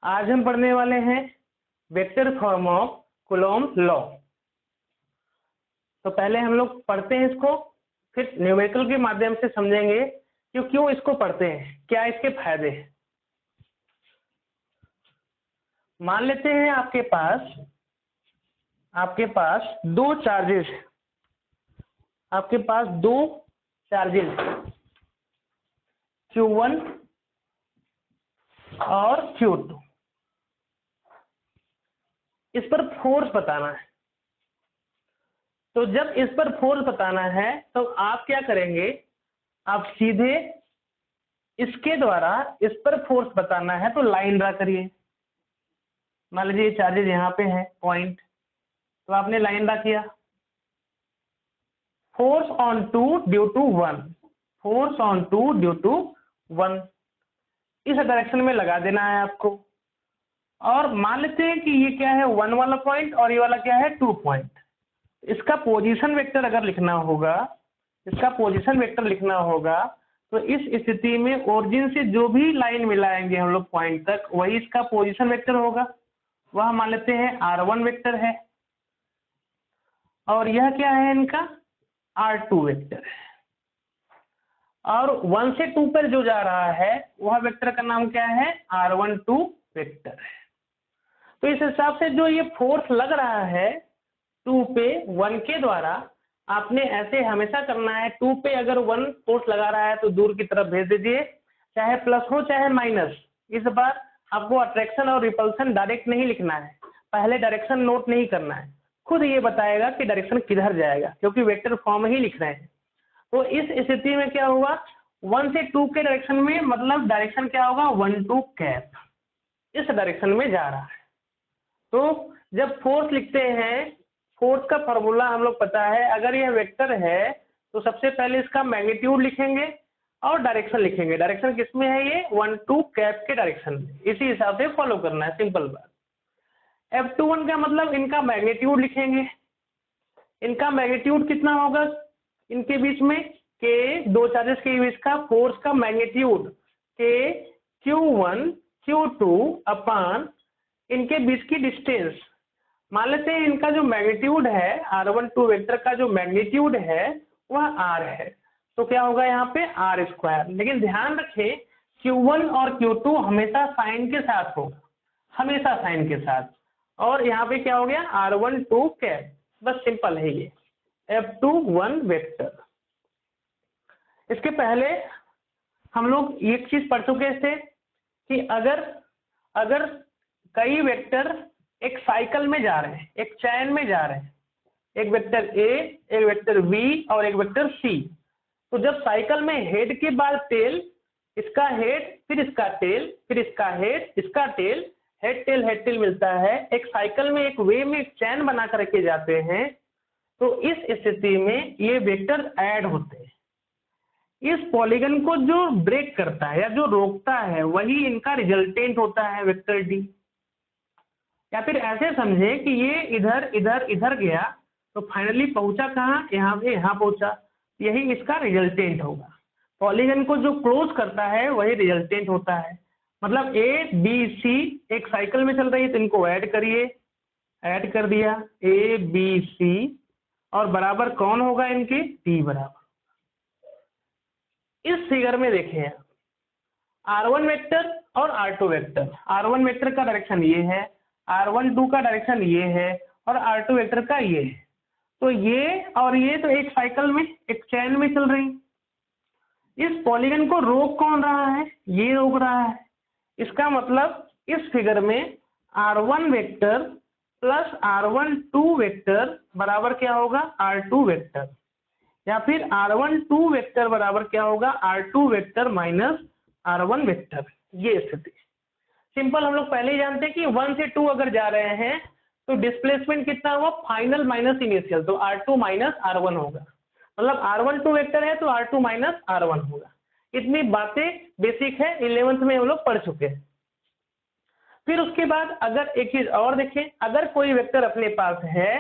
आज हम पढ़ने वाले हैं vector form of Coulomb law. तो पहले हम लोग पढ़ते हैं इसको, फिर न्यूमेरिकल के माध्यम से समझेंगे कि क्यों इसको पढ़ते हैं, क्या इसके फायदे हैं। मान लेते हैं आपके पास दो चार्जेस, आपके पास दो चार्जेस Q1 और Q2, इस पर फोर्स बताना है। तो जब इस पर फोर्स बताना है तो आप क्या करेंगे, आप सीधे इसके द्वारा इस पर फोर्स बताना है तो लाइन ड्रा करिए। मान लीजिए चार्जेस यहाँ पे है पॉइंट, तो आपने लाइन ड्रा किया। Force on two due to one, force on two due to one, इस डायरेक्शन में लगा देना है आपको। और मान लेते हैं कि ये क्या है, वन वाला पॉइंट और ये वाला क्या है, 2 पॉइंट। इसका पोजीशन वेक्टर अगर लिखना होगा, इसका पोजीशन वेक्टर लिखना होगा, तो इस स्थिति में ओरिजिन से जो भी लाइन मिलाएंगे हम लोग पॉइंट तक, वही इसका पोजीशन वेक्टर होगा। वह मान लेते हैं R1 वेक्टर है, और यह क्या है, इनका R2 वेक्टर है। और 1 से 2 पर जो जा रहा है वह वेक्टर का नाम क्या है, R12 वेक्टर है। तो इस हिसाब से जो ये फोर्स लग रहा है 2 पे 1 के द्वारा, आपने ऐसे हमेशा करना है। 2 पे अगर 1 फोर्स लगा रहा है तो दूर की तरफ भेज दीजिए, चाहे प्लस हो चाहे माइनस। इस बार आपको अट्रैक्शन और रिपल्सन डायरेक्ट नहीं लिखना है, पहले डायरेक्शन नोट नहीं करना है, खुद ये बताएगा कि डायरेक्शन किधर जाएगा, क्योंकि वेक्टर फॉर्म ही लिख रहे हैं। तो इस स्थिति में क्या होगा, 1 से 2 के डायरेक्शन में, मतलब डायरेक्शन क्या होगा, 1 2 कैप, इस डायरेक्शन में जा रहा है। तो जब फोर्स लिखते हैं, फोर्स का फॉर्मूला हम लोग पता है। अगर यह वेक्टर है तो सबसे पहले इसका मैग्नीट्यूड लिखेंगे और डायरेक्शन लिखेंगे। डायरेक्शन किसमें है, ये 1 2 कैप के डायरेक्शन में। इसी हिसाब से फॉलो करना है, सिंपल बात। F21 का मतलब इनका मैग्नीट्यूड लिखेंगे। इनका मैग्नीट्यूड कितना होगा, इनके बीच में के दो चार्जेस के बीच का फोर्स का मैग्नीट्यूड के Q1 Q2 अपान इनके बीच की डिस्टेंस। मान लेते हैं इनका जो मैग्नीट्यूड है, R12 वेक्टर का जो मैग्नीट्यूड है वह R है, तो क्या होगा यहाँ पे R²। लेकिन ध्यान रखें Q1 और Q2 हमेशा साइन के साथ होगा, हमेशा साइन के साथ। और यहाँ पे क्या हो गया, R12 कैप, बस सिंपल है ये F21 वेक्टर। इसके पहले हम लोग एक चीज पढ़ चुके थे कि अगर कई वेक्टर एक साइकिल में जा रहे हैं, एक चैन में जा रहे हैं, एक वेक्टर A, एक वेक्टर B और एक वेक्टर C, तो जब साइकिल में हेड के बाद टेल, इसका हेड फिर इसका टेल, फिर इसका हेड इसका टेल, हेड टेल मिलता है, एक साइकिल में एक वे में एक चैन बना करके जाते हैं, तो इस स्थिति में ये वेक्टर ऐड होते हैं। इस पॉलीगन को जो ब्रेक करता है या जो रोकता है वही इनका रिजल्टेंट होता है वेक्टर D। या फिर ऐसे समझे कि ये इधर इधर इधर गया तो फाइनली पहुंचा कहाँ, यहाँ पे यहाँ पहुंचा, यही इसका रिजल्टेंट होगा। पॉलीगन को जो क्लोज करता है वही रिजल्टेंट होता है। मतलब A B C एक साइकिल में चल रही है तो इनको ऐड करिए, ऐड कर दिया A B C, और बराबर कौन होगा इनके, D बराबर। इस फिगर में देखें R1 वेक्टर और R2 वेक्टर। R1 वेक्टर का डायरेक्शन ये है, R12 का डायरेक्शन ये है, और R2 वेक्टर का ये है। तो ये और ये तो एक साइकिल में एक चैन में चल रही। इस पॉलीगन को रोक कौन रहा है, ये रोक रहा है। इसका मतलब इस फिगर में R1 vector plus R12 vector बराबर क्या होगा, R2 वेक्टर, या फिर R12 वेक्टर बराबर क्या होगा, R2 vector minus R1 vector. ये स्थिति सिंपल हम लोग पहले ही जानते हैं कि 1 से 2 अगर जा रहे हैं तो डिस्प्लेसमेंट कितना हुआ, फाइनल माइनस इनिशियल, तो R2 माइनस R1 होगा। मतलब R12 वेक्टर है तो R2 माइनस R1 होगा। इतनी बातें बेसिक है, 11th में हम लोग पढ़ चुके हैं। फिर उसके बाद अगर एक चीज और देखें, अगर कोई वेक्टर अपने पास है,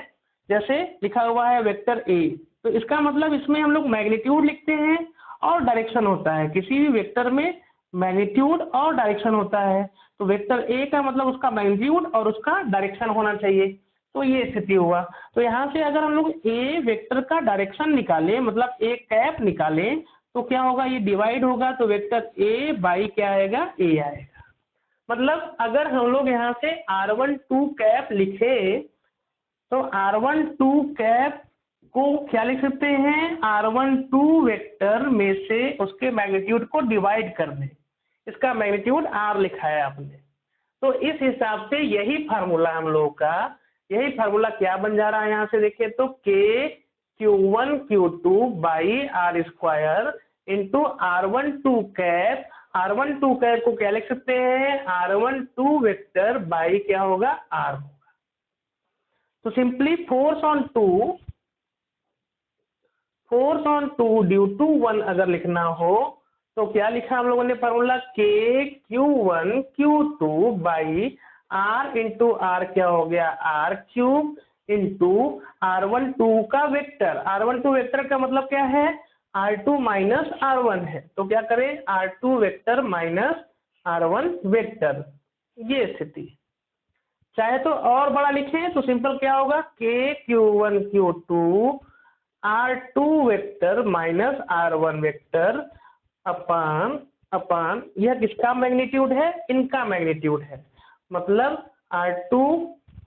जैसे लिखा हुआ है वेक्टर A, तो इसका मतलब इसमें हम लोग मैग्नीट्यूड लिखते हैं और डायरेक्शन होता है। किसी भी वेक्टर में मैग्नीट्यूड और डायरेक्शन होता है। तो वेक्टर ए का मतलब उसका मैग्नीट्यूड और उसका डायरेक्शन होना चाहिए। तो ये स्थिति हुआ। तो यहाँ से अगर हम लोग ए वेक्टर का डायरेक्शन निकालें, मतलब ए कैप निकालें, तो क्या होगा, ये डिवाइड होगा तो वेक्टर ए बाई क्या आएगा, ए आएगा। मतलब अगर हम लोग यहाँ से r12 कैप लिखे तो r12 कैप को क्या लिख सकते हैं, r12 वेक्टर में से उसके मैग्नीट्यूड को डिवाइड कर दें। इसका मैग्नीट्यूड r लिखा है आपने। तो इस हिसाब से यही फार्मूला हम लोगों का, यही फार्मूला क्या बन जा रहा है यहाँ से देखिए तो k q1 q2 by R square into r12 cap. r12 cap को क्या लिख सकते हैं, r12 वेक्टर बाई क्या होगा, r होगा। तो simply force on two due to 1 अगर लिखना हो तो क्या लिखा हम लोगों ने formula, k q1 q2 by r into R क्या हो गया, r क्यूब इंटू r12 का वेक्टर। r12 वेक्टर का मतलब क्या है, r2 माइनस r1 है। तो क्या करें, r2 vector minus r1 vector, ये स्थिति। चाहे तो और बड़ा लिखें तो सिंपल क्या होगा, k q1 q2 r2 vector minus r1 vector upon यह किसका मैग्नीट्यूड है, इनका मैग्नीट्यूड है। मतलब r2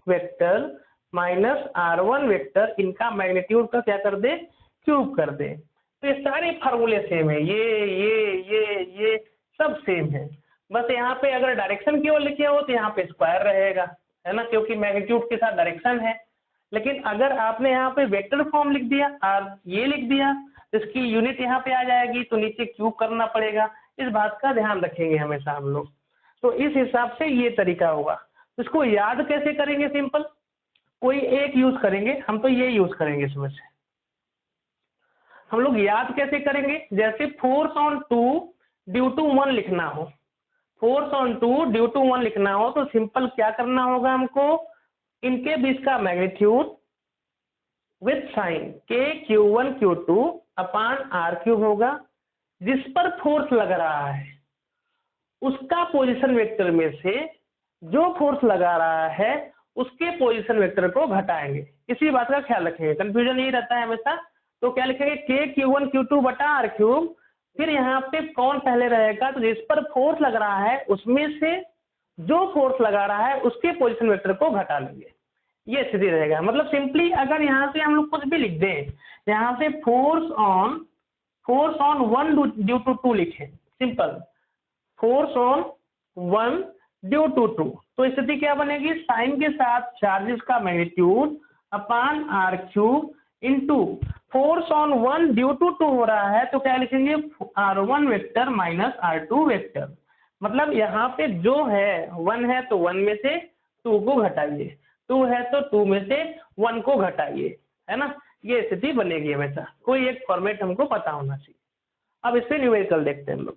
vector minus r1 vector, इनका मैग्नीट्यूड का क्या कर दे, क्यूब कर दे। तो ये सारे फार्मूले सेम है, ये सब सेम है। बस यहाँ पे अगर डायरेक्शन की ओर लिखे हो तो यहाँ पे स्क्वायर रहेगा, है ना, क्योंकि मैग्नीट्यूड के साथ डायरेक्शन है। लेकिन अगर आपने यहाँ पे वेक्टर फॉर्म लिख दिया, ये लिख दिया, इसकी यूनिट यहाँ पे आ जाएगी तो नीचे क्यूब करना पड़ेगा। इस बात का ध्यान रखेंगे हमेशा हम लोग। तो इस हिसाब से ये तरीका होगा। इसको याद कैसे करेंगे, सिंपल कोई एक यूज करेंगे, हम तो ये यूज करेंगे इसमें से। हम लोग याद कैसे करेंगे, जैसे फोर्स ऑन 2 ड्यू टू 1 लिखना हो, फोर्स ऑन 2 ड्यू टू 1 लिखना हो तो सिंपल क्या करना होगा हमको, इनके बीच का magnitude with sign k q1 q2 upon r cube होगा। जिस पर फोर्स लग रहा है उसका पोजीशन वेक्टर में से जो फोर्स लगा रहा है उसके पोजीशन वेक्टर को घटाएंगे। इसी बात का ख्याल रखेंगे, कंफ्यूजन यही रहता है हमेशा। तो क्या लिखेंगे, k q1 q2 बटा r क्यूब, फिर यहाँ पे कौन पहले रहेगा, तो जिस पर फोर्स लग रहा है उसमें से जो फोर्स लगा रहा है उसके पोजीशन वेक्टर को घटा लेंगे, ये स्थिति रहेगा। मतलब सिंपली अगर यहाँ से हम लोग कुछ भी लिख दें, यहाँ से फोर्स ऑन 1 ड्यू टू 2 लिखे, simple force on 1 due to 2, तो स्थिति क्या बनेगी, साइन के साथ चार्जेस का magnitude upon r cube into force on 1 due to 2 हो रहा है तो क्या लिखेंगे, r1 vector minus r2 vector. मतलब यहाँ पे जो है 1 है तो 1 में से 2 को घटाइए, 2 है तो 2 में से 1 को घटाइए, है ना, ये स्थिति बनेगी हमेशा। कोई एक फॉर्मेट हमको पता होना चाहिए। अब इससे न्यूमेरिकल देखते हैं हम लोग।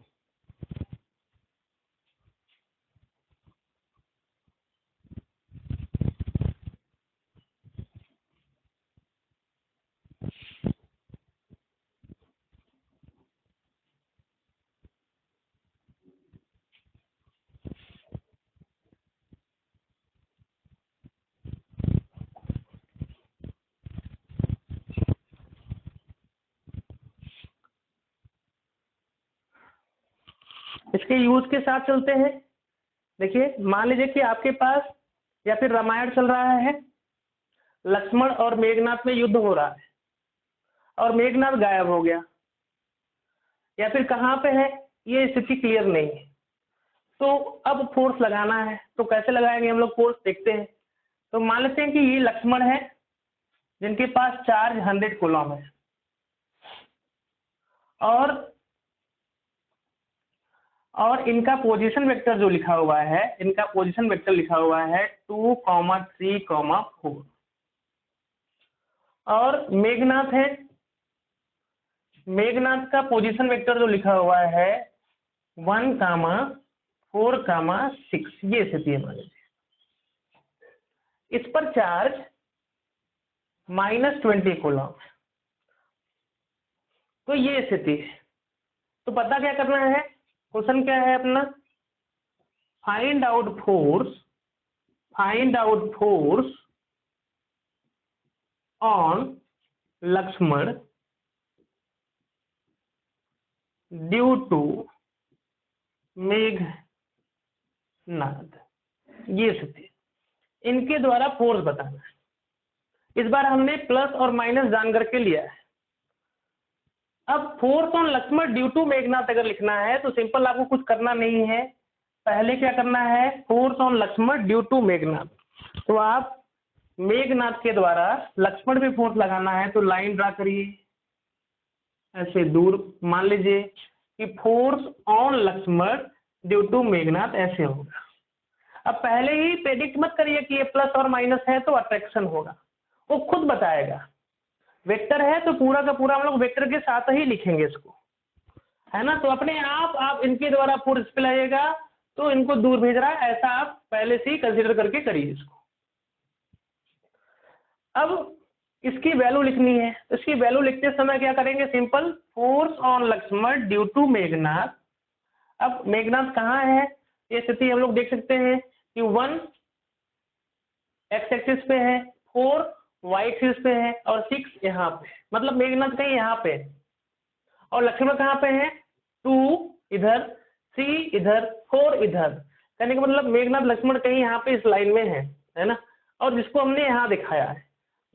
इसके यूज के साथ चलते हैं। देखिए मान लीजिए कि आपके पास या फिर रामायण चल रहा है, लक्ष्मण और मेघनाथ में युद्ध हो रहा है और मेघनाथ गायब हो गया, या फिर कहाँ पे है ये स्थिति क्लियर नहीं है। तो अब फोर्स लगाना है, तो कैसे लगाएंगे हम लोग फोर्स, देखते हैं। तो मान लेते हैं कि ये लक्ष्मण है जिनके पास चार्ज 100 कूलम है और इनका पोजीशन वेक्टर जो लिखा हुआ है, इनका पोजीशन वेक्टर लिखा हुआ है 2, 3, 4। और मेघनाथ है, मेघनाथ का पोजीशन वेक्टर जो लिखा हुआ है 1, 4, 6, ये स्थिति है मान लीजिए। इस पर चार्ज -20 कूलम, तो ये स्थिति है। तो पता क्या करना है, क्वेश्चन क्या है अपना, find out force on Lakshman due to Meghnad. ये स्थिति, इनके द्वारा फोर्स बताना है। इस बार हमने प्लस और माइनस जान करके लिया है। अब force on Lakshman due to Meghnad अगर लिखना है तो सिंपल, आपको कुछ करना नहीं है। पहले क्या करना है, force on Lakshman due to Meghnad, तो आप मेघनाद के द्वारा लक्ष्मण पे फोर्स लगाना है तो लाइन ड्रा करिए ऐसे दूर, मान लीजिए कि force on Lakshman due to Meghnad ऐसे होगा। अब पहले ही प्रेडिक्ट मत करिए कि ये प्लस और माइनस है तो अट्रैक्शन होगा, वो खुद बताएगा। वेक्टर है तो पूरा का पूरा हम लोग वेक्टर के साथ ही लिखेंगे इसको, है ना। तो अपने आप इनके द्वारा फोर्स पे लगेगा तो इनको दूर भेज रहा है, ऐसा आप पहले से ही कंसीडर करके करिए इसको। अब इसकी वैल्यू लिखनी है, इसकी वैल्यू लिखते समय क्या करेंगे, simple, force on Lakshman due to Meghnad. अब मेघनाद कहाँ है, ये स्थिति हम लोग देख सकते हैं कि 1 एक्स एक्सिस पे है, 4 वाई एक्सिस पे है और 6 यहाँ पे, मतलब मेघनाद कहीं यहाँ पे है। और लक्ष्मण कहाँ पे है, 2 इधर, 3 इधर, 4 इधर, कहने का मतलब मेघनाद लक्ष्मण कहीं यहाँ पे इस लाइन में है ना। और जिसको हमने यहाँ दिखाया है,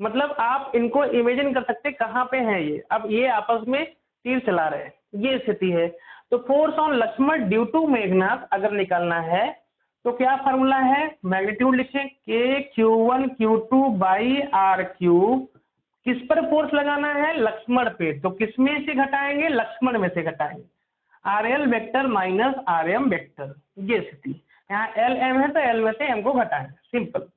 मतलब आप इनको इमेजिन कर सकते कहाँ पे है ये। अब ये आपस में तीर चला रहे हैं, ये स्थिति है। तो force on Lakshman due to Meghnad अगर निकालना है तो क्या फार्मूला है, मैग्नीट्यूड लिखें के Q1 Q2 by are cube. किस पर फोर्स लगाना है, लक्ष्मण पे, तो किस में से घटाएंगे, लक्ष्मण में से घटाएंगे, RL vector minus RM vector, ये स्थिति। यहाँ LM है तो L में से M को घटाएंगे, सिंपल।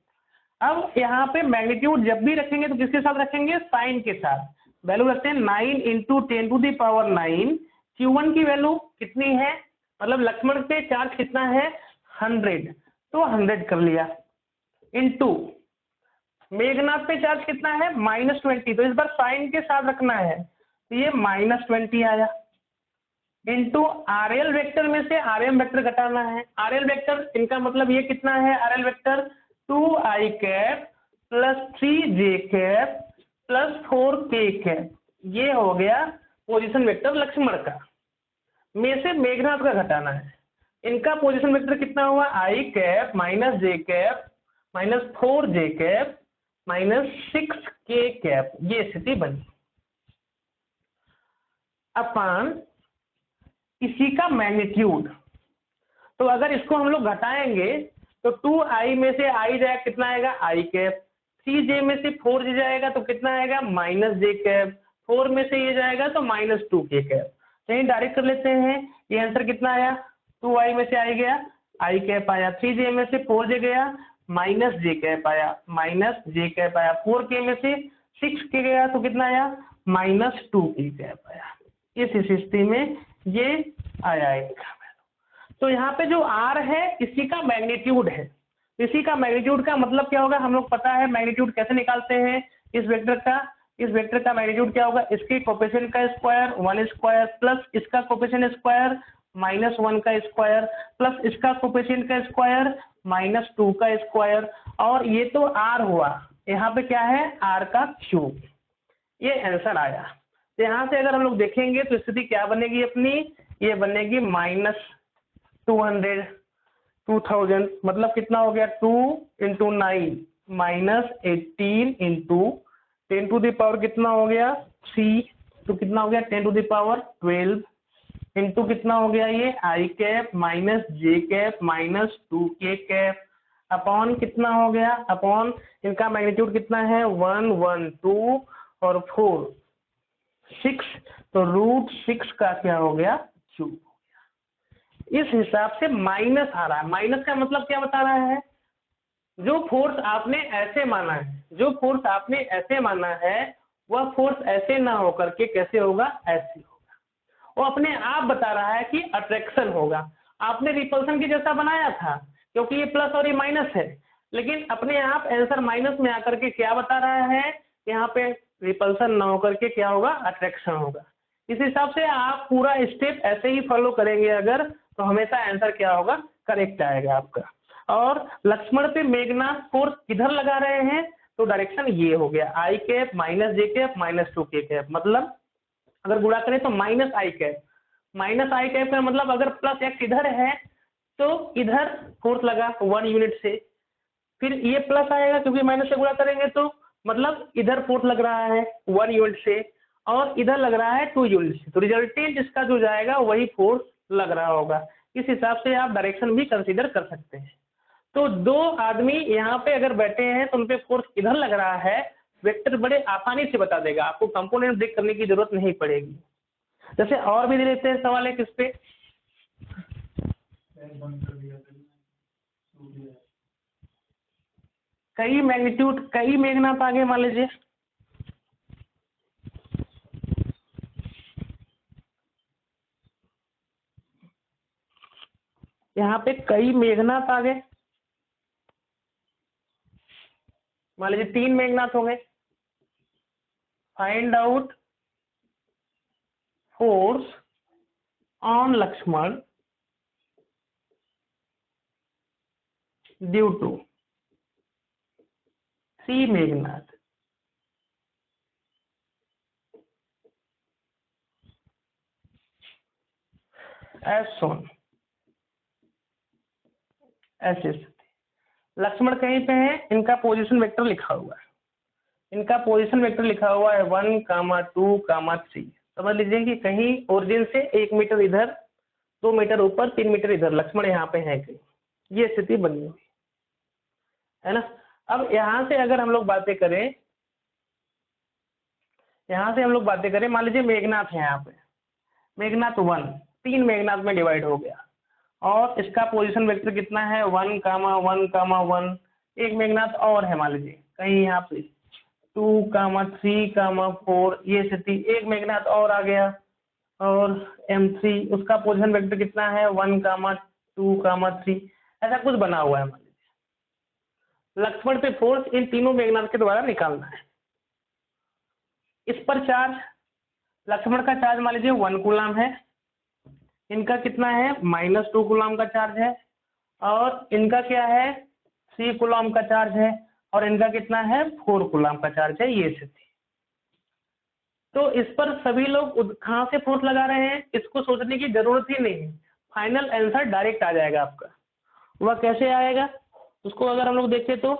अब यहाँ पे मैग्नीट्यूड जब भी रखेंगे तो किसके साथ रखेंगे, साइन के साथ। वैल्यू रखते हैं 9 × 10⁻⁹। Q1 की वैल्यू कितनी है, मतलब लक्ष्मण पे चार्ज कितना है, 100, तो 100 कर लिया, इनटू मेघनाद पे चार्ज कितना है, -20, तो इस बार साइन के साथ रखना है तो ये -20 आया, इनटू RL वेक्टर में से RM वेक्टर घटाना है। RL वेक्टर, इनका मतलब ये कितना है, RL vector 2i cap plus 3j cap plus 4k cap, ये हो गया पोजीशन वेक्टर लक्ष्मण का। में से मेघनाद का घटाना है, इनका पोजीशन वेक्टर कितना हुआ, i cap minus j cap minus 4j cap minus 6k cap, ये स्थिति बनी। अपन इसी का मैग्नीट्यूड, तो अगर इसको हम लोग घटाएंगे तो 2i में से i जाएगा, कितना आएगा, i कैप, 3j में से 4j जाएगा तो कितना आएगा, -j कैप, 4 में से ये जाएगा तो -2k कैप। कहीं डायरेक्ट कर लेते हैं, ये आंसर कितना आया, 2i में से i गया, i कैप आया, 3j में से 4j गया, -j कैप आया, -j कैप आया, 4k में से 6k गया तो कितना आया, -2k कैप आया। इस स्थिति में ये आया इनका। तो यहाँ पे जो R है इसी का मैग्नीट्यूड है, इसी का मैग्नीट्यूड का मतलब क्या होगा, हम लोग पता है मैग्नीट्यूड कैसे निकालते हैं इस वेक्टर का मैग्नीट्यूड क्या होगा, इसके कोफिशिएंट का स्क्वायर 1 स्क्वायर प्लस इसका कोफिशिएंट स्क्वायर -1 का स्क्वायर प्लस इसका कोफिशिएंट का स्क्वायर -2 का स्क्वायर, और ये तो R हुआ, यहाँ पे क्या है, R का क्यूब, ये आंसर आया। तो यहाँ से अगर हम लोग देखेंगे तो स्थिति क्या बनेगी अपनी, ये बनेगी -200, 2000, मतलब कितना हो गया, 2 × 9 -18 × 10⁻, कितना हो गया 3, तो कितना हो गया 10⁻12 इंटू कितना हो गया ये i cap minus j cap minus 2k cap upon कितना हो गया, अपॉन इनका मैग्नीट्यूड कितना है 1 1 2 और 4 6, तो √6 का क्या हो गया, क्यूब। इस हिसाब से माइनस आ रहा है। माइनस का मतलब क्या बता रहा है, जो फोर्स आपने ऐसे माना है, जो फोर्स आपने ऐसे माना है वह फोर्स ऐसे ना होकर के कैसे होगा, ऐसे होगा। वो अपने आप बता रहा है कि अट्रैक्शन होगा। आपने रिपल्सन के जैसा बनाया था क्योंकि ये प्लस और ये माइनस है, लेकिन अपने आप आंसर माइनस में आकर के क्या बता रहा है, यहाँ पे रिपल्सन ना होकर के क्या होगा, अट्रैक्शन होगा। इस हिसाब से आप पूरा स्टेप ऐसे ही फॉलो करेंगे अगर, तो हमेशा आंसर क्या होगा, करेक्ट आएगा आपका। और लक्ष्मण पे मेघनाथ फोर्स किधर लगा रहे हैं, तो डायरेक्शन ये हो गया आई कैप माइनस जे कैप माइनस 2k कैप, मतलब अगर गुणा करें तो माइनस आई कैप का मतलब अगर प्लस एक्स इधर है तो इधर फोर्स लगा 1 यूनिट से, फिर ये प्लस आएगा क्योंकि माइनस से गुणा करेंगे तो मतलब इधर फोर्स लग रहा है 1 यूनिट से और इधर लग रहा है 2 यूनिट से, तो रिजल्टेंट इसका जो जाएगा वही फोर्स लग रहा होगा। इस हिसाब से आप डायरेक्शन भी कंसीडर कर सकते हैं। तो दो आदमी यहाँ पे अगर बैठे हैं तो उनपे फोर्स इधर लग रहा है, वेक्टर बड़े आसानी से बता देगा, आपको कंपोनेंट ब्रेक करने की जरूरत नहीं पड़ेगी। जैसे और भी दे देते हैं सवाल है किस पे, कई मैग्नीट्यूड कई मेघनाथ आगे मान लीजिए, यहाँ पे कई मेघनाथ आ गए, मान लीजिए 3 मेघनाथ हो गए। Find out force on Lakshman due to 3 Meghnath. As shown, ऐसे लक्ष्मण कहीं पे है, इनका पोजीशन वेक्टर लिखा हुआ है, 1, 2, 3। समझ लीजिए कि कहीं ओरिजिन से 1 मीटर इधर, 2 मीटर ऊपर, 3 मीटर इधर लक्ष्मण यहाँ पे है कहीं, ये स्थिति बनी हुई है ना। अब यहाँ से अगर हम लोग बातें करें, मान लीजिए मेघनाथ है यहाँ पे, मेघनाथ 1, 3 मेघनाथ में डिवाइड हो गया और इसका पोजीशन वेक्टर कितना है 1, 1, 1। एक मेघनाथ और है मान लीजिए कहीं यहाँ पे 2, 3, 4, ये स्थिति, एक मेघनाथ और आ गया और M3, उसका पोजीशन वेक्टर कितना है 1, 2, 3, ऐसा कुछ बना हुआ है। मान लीजिए लक्ष्मण पे फोर्स इन तीनों मेघनाथ के द्वारा निकालना है। इस पर चार्ज, लक्ष्मण का चार्ज मान लीजिए 1 कूलम है, इनका कितना है -2 कूलम का चार्ज है और इनका क्या है 3 कूलम का चार्ज है और इनका कितना है 4 कूलम का चार्ज है, ये स्थिति। तो इस पर सभी लोग कहाँ से फोर्स लगा रहे हैं, इसको सोचने की जरूरत ही नहीं है, फाइनल आंसर डायरेक्ट आ जाएगा आपका। वह कैसे आएगा, उसको अगर हम लोग देखें तो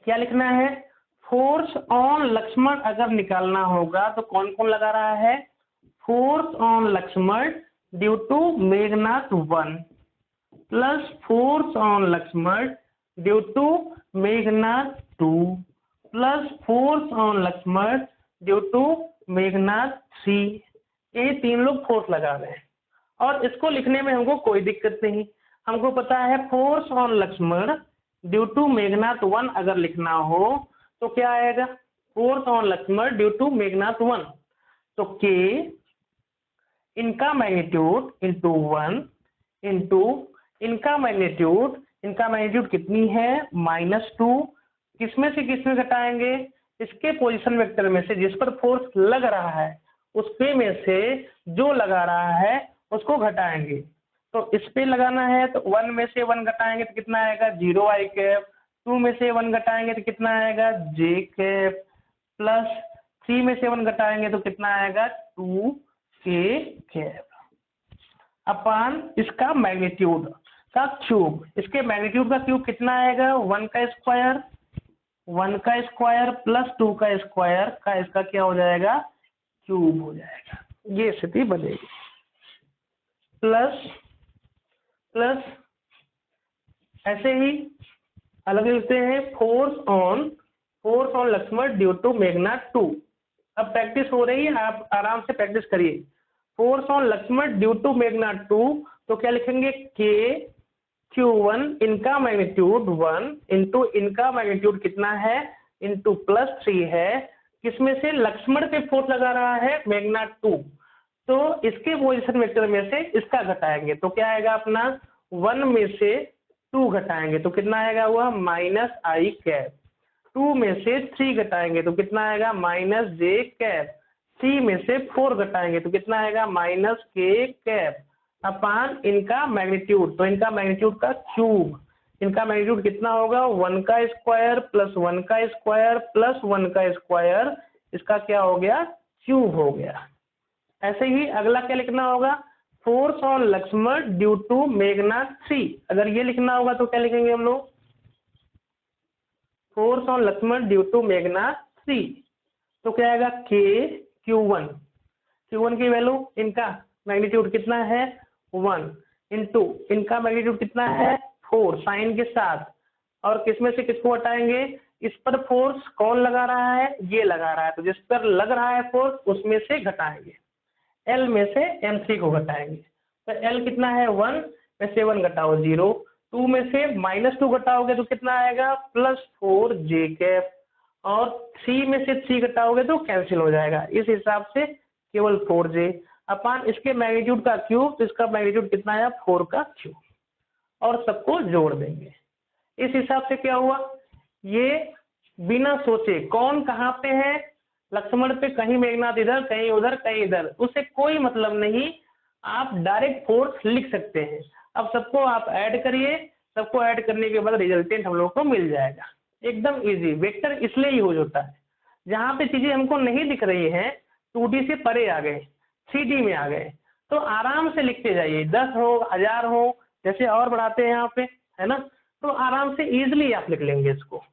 क्या लिखना है, फोर्स ऑन लक्ष्मण अगर निकालना होगा तो कौन कौन लगा रहा है, force on Lakshman due to Meghnath 1 plus force on Lakshman due to Meghnath 2 plus force on Lakshman due to Meghnath 3। ये 3 लोग फोर्स लगा रहे हैं और इसको लिखने में हमको कोई दिक्कत नहीं, हमको पता है force on Lakshman due to Meghnath 1 अगर लिखना हो तो क्या आएगा, force on Lakshman due to Meghnath 1, तो K इनका मैग्नीट्यूड इंटू 1 इंटू इनका मैग्नीट्यूड कितनी है -2, किसमें से किसमें घटाएंगे, इसके पोजीशन वेक्टर में से जिस पर फोर्स लग रहा है उसपे में से जो लगा रहा है उसको घटाएंगे। तो इस पे लगाना है तो 1 में से 1 घटाएंगे तो कितना आएगा 0 आई कैप, 2 में से 1 घटाएंगे तो कितना आएगा j कैप, प्लस 3 में से 1 घटाएंगे तो कितना आएगा 2k कैप अपान इसका मैग्नीट्यूड का क्यूब। इसके मैग्नीट्यूड का क्यूब कितना आएगा 1 का स्क्वायर प्लस 2 का स्क्वायर का इसका क्या हो जाएगा क्यूब हो जाएगा, ये स्थिति बनेगी। प्लस ऐसे ही अलग लिखते हैं force on Lakshman due to Meghnath 2। अब प्रैक्टिस हो रही है, आप आराम से प्रैक्टिस करिए। Force on Lakshman due to Meghnath 2 तो क्या लिखेंगे K Q1 इनका मैग्नीट्यूड 1 इंटू इनका मैग्नीट्यूड कितना है इंटू +3 है, किसमें से लक्ष्मण पे फोर्स लगा रहा है मेघनाथ 2, तो इसके पोजीशन वेक्टर में से इसका घटाएंगे तो क्या आएगा अपना 1 में से 2 घटाएंगे तो कितना आएगा हुआ -i कैप, 2 में से 3 घटाएंगे तो कितना आएगा -j कैप, 3 में से 4 घटाएंगे तो कितना आएगा -k कैप, अपान इनका मैग्नीट्यूड, तो इनका मैग्नीट्यूड का क्यूब, इनका मैग्नीट्यूड कितना होगा 1 का स्क्वायर प्लस 1 का स्क्वायर प्लस 1 का स्क्वायर, इसका क्या हो गया क्यूब हो गया। ऐसे ही अगला क्या लिखना होगा, force on Lakshman due to Meghnath 3, अगर ये लिखना होगा तो क्या लिखेंगे हम लोग, force on Lakshman due to Meghnath 3, तो क्या आएगा के Q1, Q1 की वैल्यू इनका मैग्नीट्यूड कितना है 1 इंटू इनका मैग्नीट्यूड कितना है 4 साइन के साथ, और किसमें से किसको हटाएंगे, इस पर फोर्स कौन लगा रहा है, ये लगा रहा है, तो जिस पर लग रहा है फोर्स उसमें से घटाएंगे, L में से M3 को घटाएंगे, तो L कितना है 1 में से 1 घटाओ 0, 2 में से -2 घटाओगे तो कितना आएगा +4 J कैप, और 3 में से 3 घटाओगे तो कैंसिल हो जाएगा, इस हिसाब से केवल 4J अपान इसके मैग्नीट्यूड का क्यूब, तो इसका मैग्नीट्यूड कितना आया 4 का क्यूब, और सबको जोड़ देंगे। इस हिसाब से क्या हुआ, ये बिना सोचे कौन कहाँ पे है, लक्ष्मण पे, कहीं मेघनाथ इधर कहीं उधर कहीं इधर, उससे कोई मतलब नहीं, आप डायरेक्ट फोर्स लिख सकते हैं। अब सबको आप ऐड करिए, सबको ऐड करने के बाद रिजल्टेंट हम लोग को मिल जाएगा, एकदम इजी। वेक्टर इसलिए यूज होता है, जहाँ पे चीजें हमको नहीं दिख रही हैं 2D से परे आ गए 3D में आ गए, तो आराम से लिखते जाइए, 10 हो 1000 हो, जैसे और बढ़ाते हैं यहाँ पे, है ना, तो आराम से इजिली आप लिख लेंगे इसको।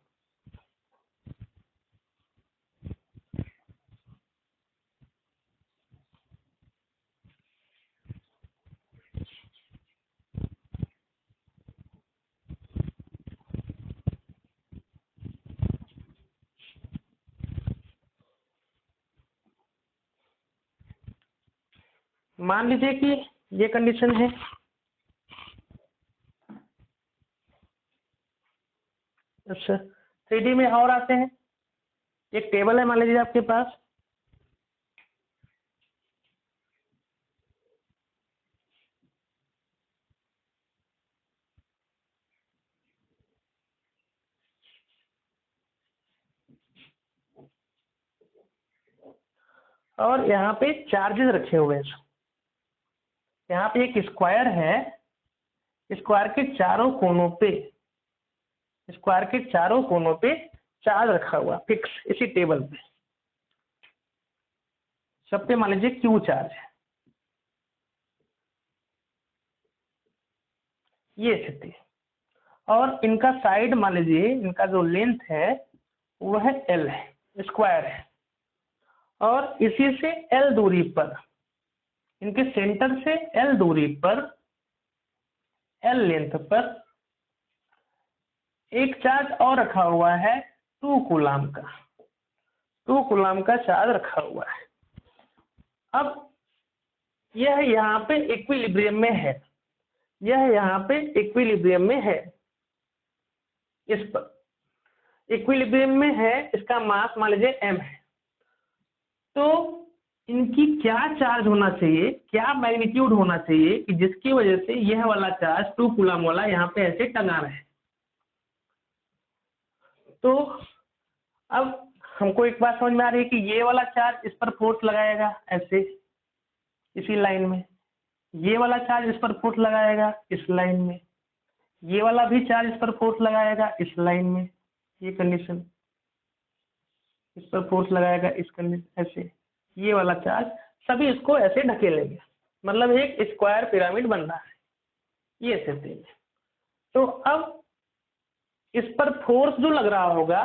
मान लीजिए कि ये कंडीशन है, अच्छा 3D में और आते हैं, एक टेबल है मान लीजिए आपके पास, और यहाँ पे चार्जेस रखे हुए हैं, यहाँ पे एक स्क्वायर है, स्क्वायर के चारों कोनों पे, स्क्वायर के चारों कोनों पे चार्ज रखा हुआ फिक्स इसी टेबल पे, सब पे मान लीजिए क्यू चार्ज है, ये स्थिति, और इनका साइड मान लीजिए इनका जो लेंथ है वह L है, स्क्वायर है, और इसी से L दूरी पर, इनके सेंटर से L दूरी पर, L लेंथ पर एक चार्ज और रखा हुआ है 2 कूलाम का, 2 कूलाम का चार्ज रखा हुआ है। अब यह यहाँ पे इक्विलिब्रियम में है, यह यहाँ पे इक्विलिब्रियम में है, इस पर इक्विलिब्रियम में है, इसका मास मान लीजिए m है, तो इनकी क्या चार्ज होना चाहिए, क्या मैग्नीट्यूड होना चाहिए कि जिसकी वजह से यह वाला चार्ज 2 कूलाम वाला यहाँ पे ऐसे टंगा रहे। तो अब हमको एक बात समझ में आ रही है कि ये वाला चार्ज इस पर फोर्स लगाएगा ऐसे इसी लाइन में, ये वाला चार्ज इस पर फोर्स लगाएगा इस लाइन में, ये वाला भी चार्ज इस पर फोर्स लगाएगा इस लाइन में, ये कंडीशन इस पर फोर्स लगाएगा इस कंडीशन, ऐसे ये वाला चार्ज सभी इसको ऐसे ढकेलेंगे, मतलब एक स्क्वायर पिरामिड बन रहा है, ये स्थिति है। तो अब इस पर फोर्स जो लग रहा होगा,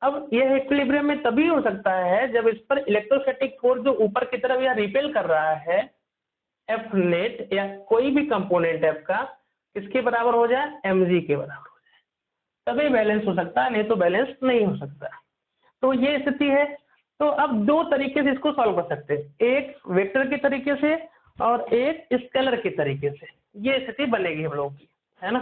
अब यह इक्विलिब्रियम में तभी हो सकता है जब इस पर इलेक्ट्रोस्टैटिक फोर्स जो ऊपर की तरफ या रिपेल कर रहा है एफ नेट या कोई भी कंपोनेंट एफ का किसके बराबर हो जाए, mg के बराबर हो जाए, तभी बैलेंस हो सकता है, नहीं तो बैलेंस नहीं हो सकता। तो ये स्थिति है। तो अब 2 तरीके से इसको सॉल्व कर सकते हैं, एक वेक्टर के तरीके से और एक स्केलर के तरीके से, ये स्थिति बनेगी हम लोगों की, है ना।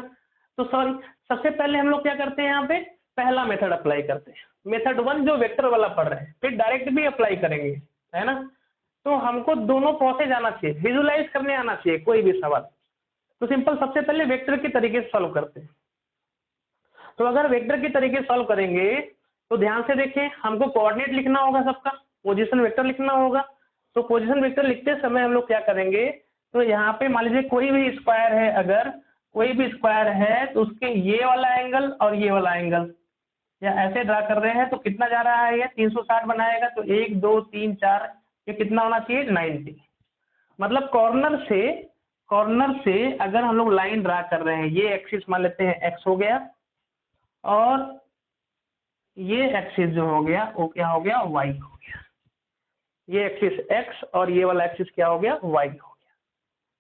तो सॉरी, सबसे पहले हम लोग क्या करते हैं, यहाँ पे पहला मेथड अप्लाई करते हैं, मेथड 1 जो वेक्टर वाला पढ़ रहे हैं, फिर डायरेक्ट भी अप्लाई करेंगे, है ना। तो हमको दोनों प्रोसेस आना चाहिए, विजुलाइज करने आना चाहिए कोई भी सवाल। तो सिंपल सबसे पहले वेक्टर के तरीके से सॉल्व करते हैं। तो अगर वेक्टर के तरीके से सॉल्व करेंगे तो ध्यान से देखें, हमको कोऑर्डिनेट लिखना होगा सबका, पोजीशन वेक्टर लिखना होगा। तो पोजीशन वेक्टर लिखते समय हम लोग क्या करेंगे, तो यहाँ पे मान लीजिए कोई भी स्क्वायर है, अगर कोई भी स्क्वायर है तो उसके ये वाला एंगल और ये वाला एंगल या ऐसे ड्रा कर रहे हैं तो कितना जा रहा है, ये 360 बनाएगा। तो 1 2 3 4, ये कितना होना चाहिए, 90। मतलब कॉर्नर से अगर हम लोग लाइन ड्रा कर रहे हैं, ये एक्सिस मान लेते हैं x हो गया, और ये एक्सिस जो हो गया वो क्या हो गया, y हो गया। ये एक्सिस x और ये वाला एक्सिस क्या हो गया, y हो गया।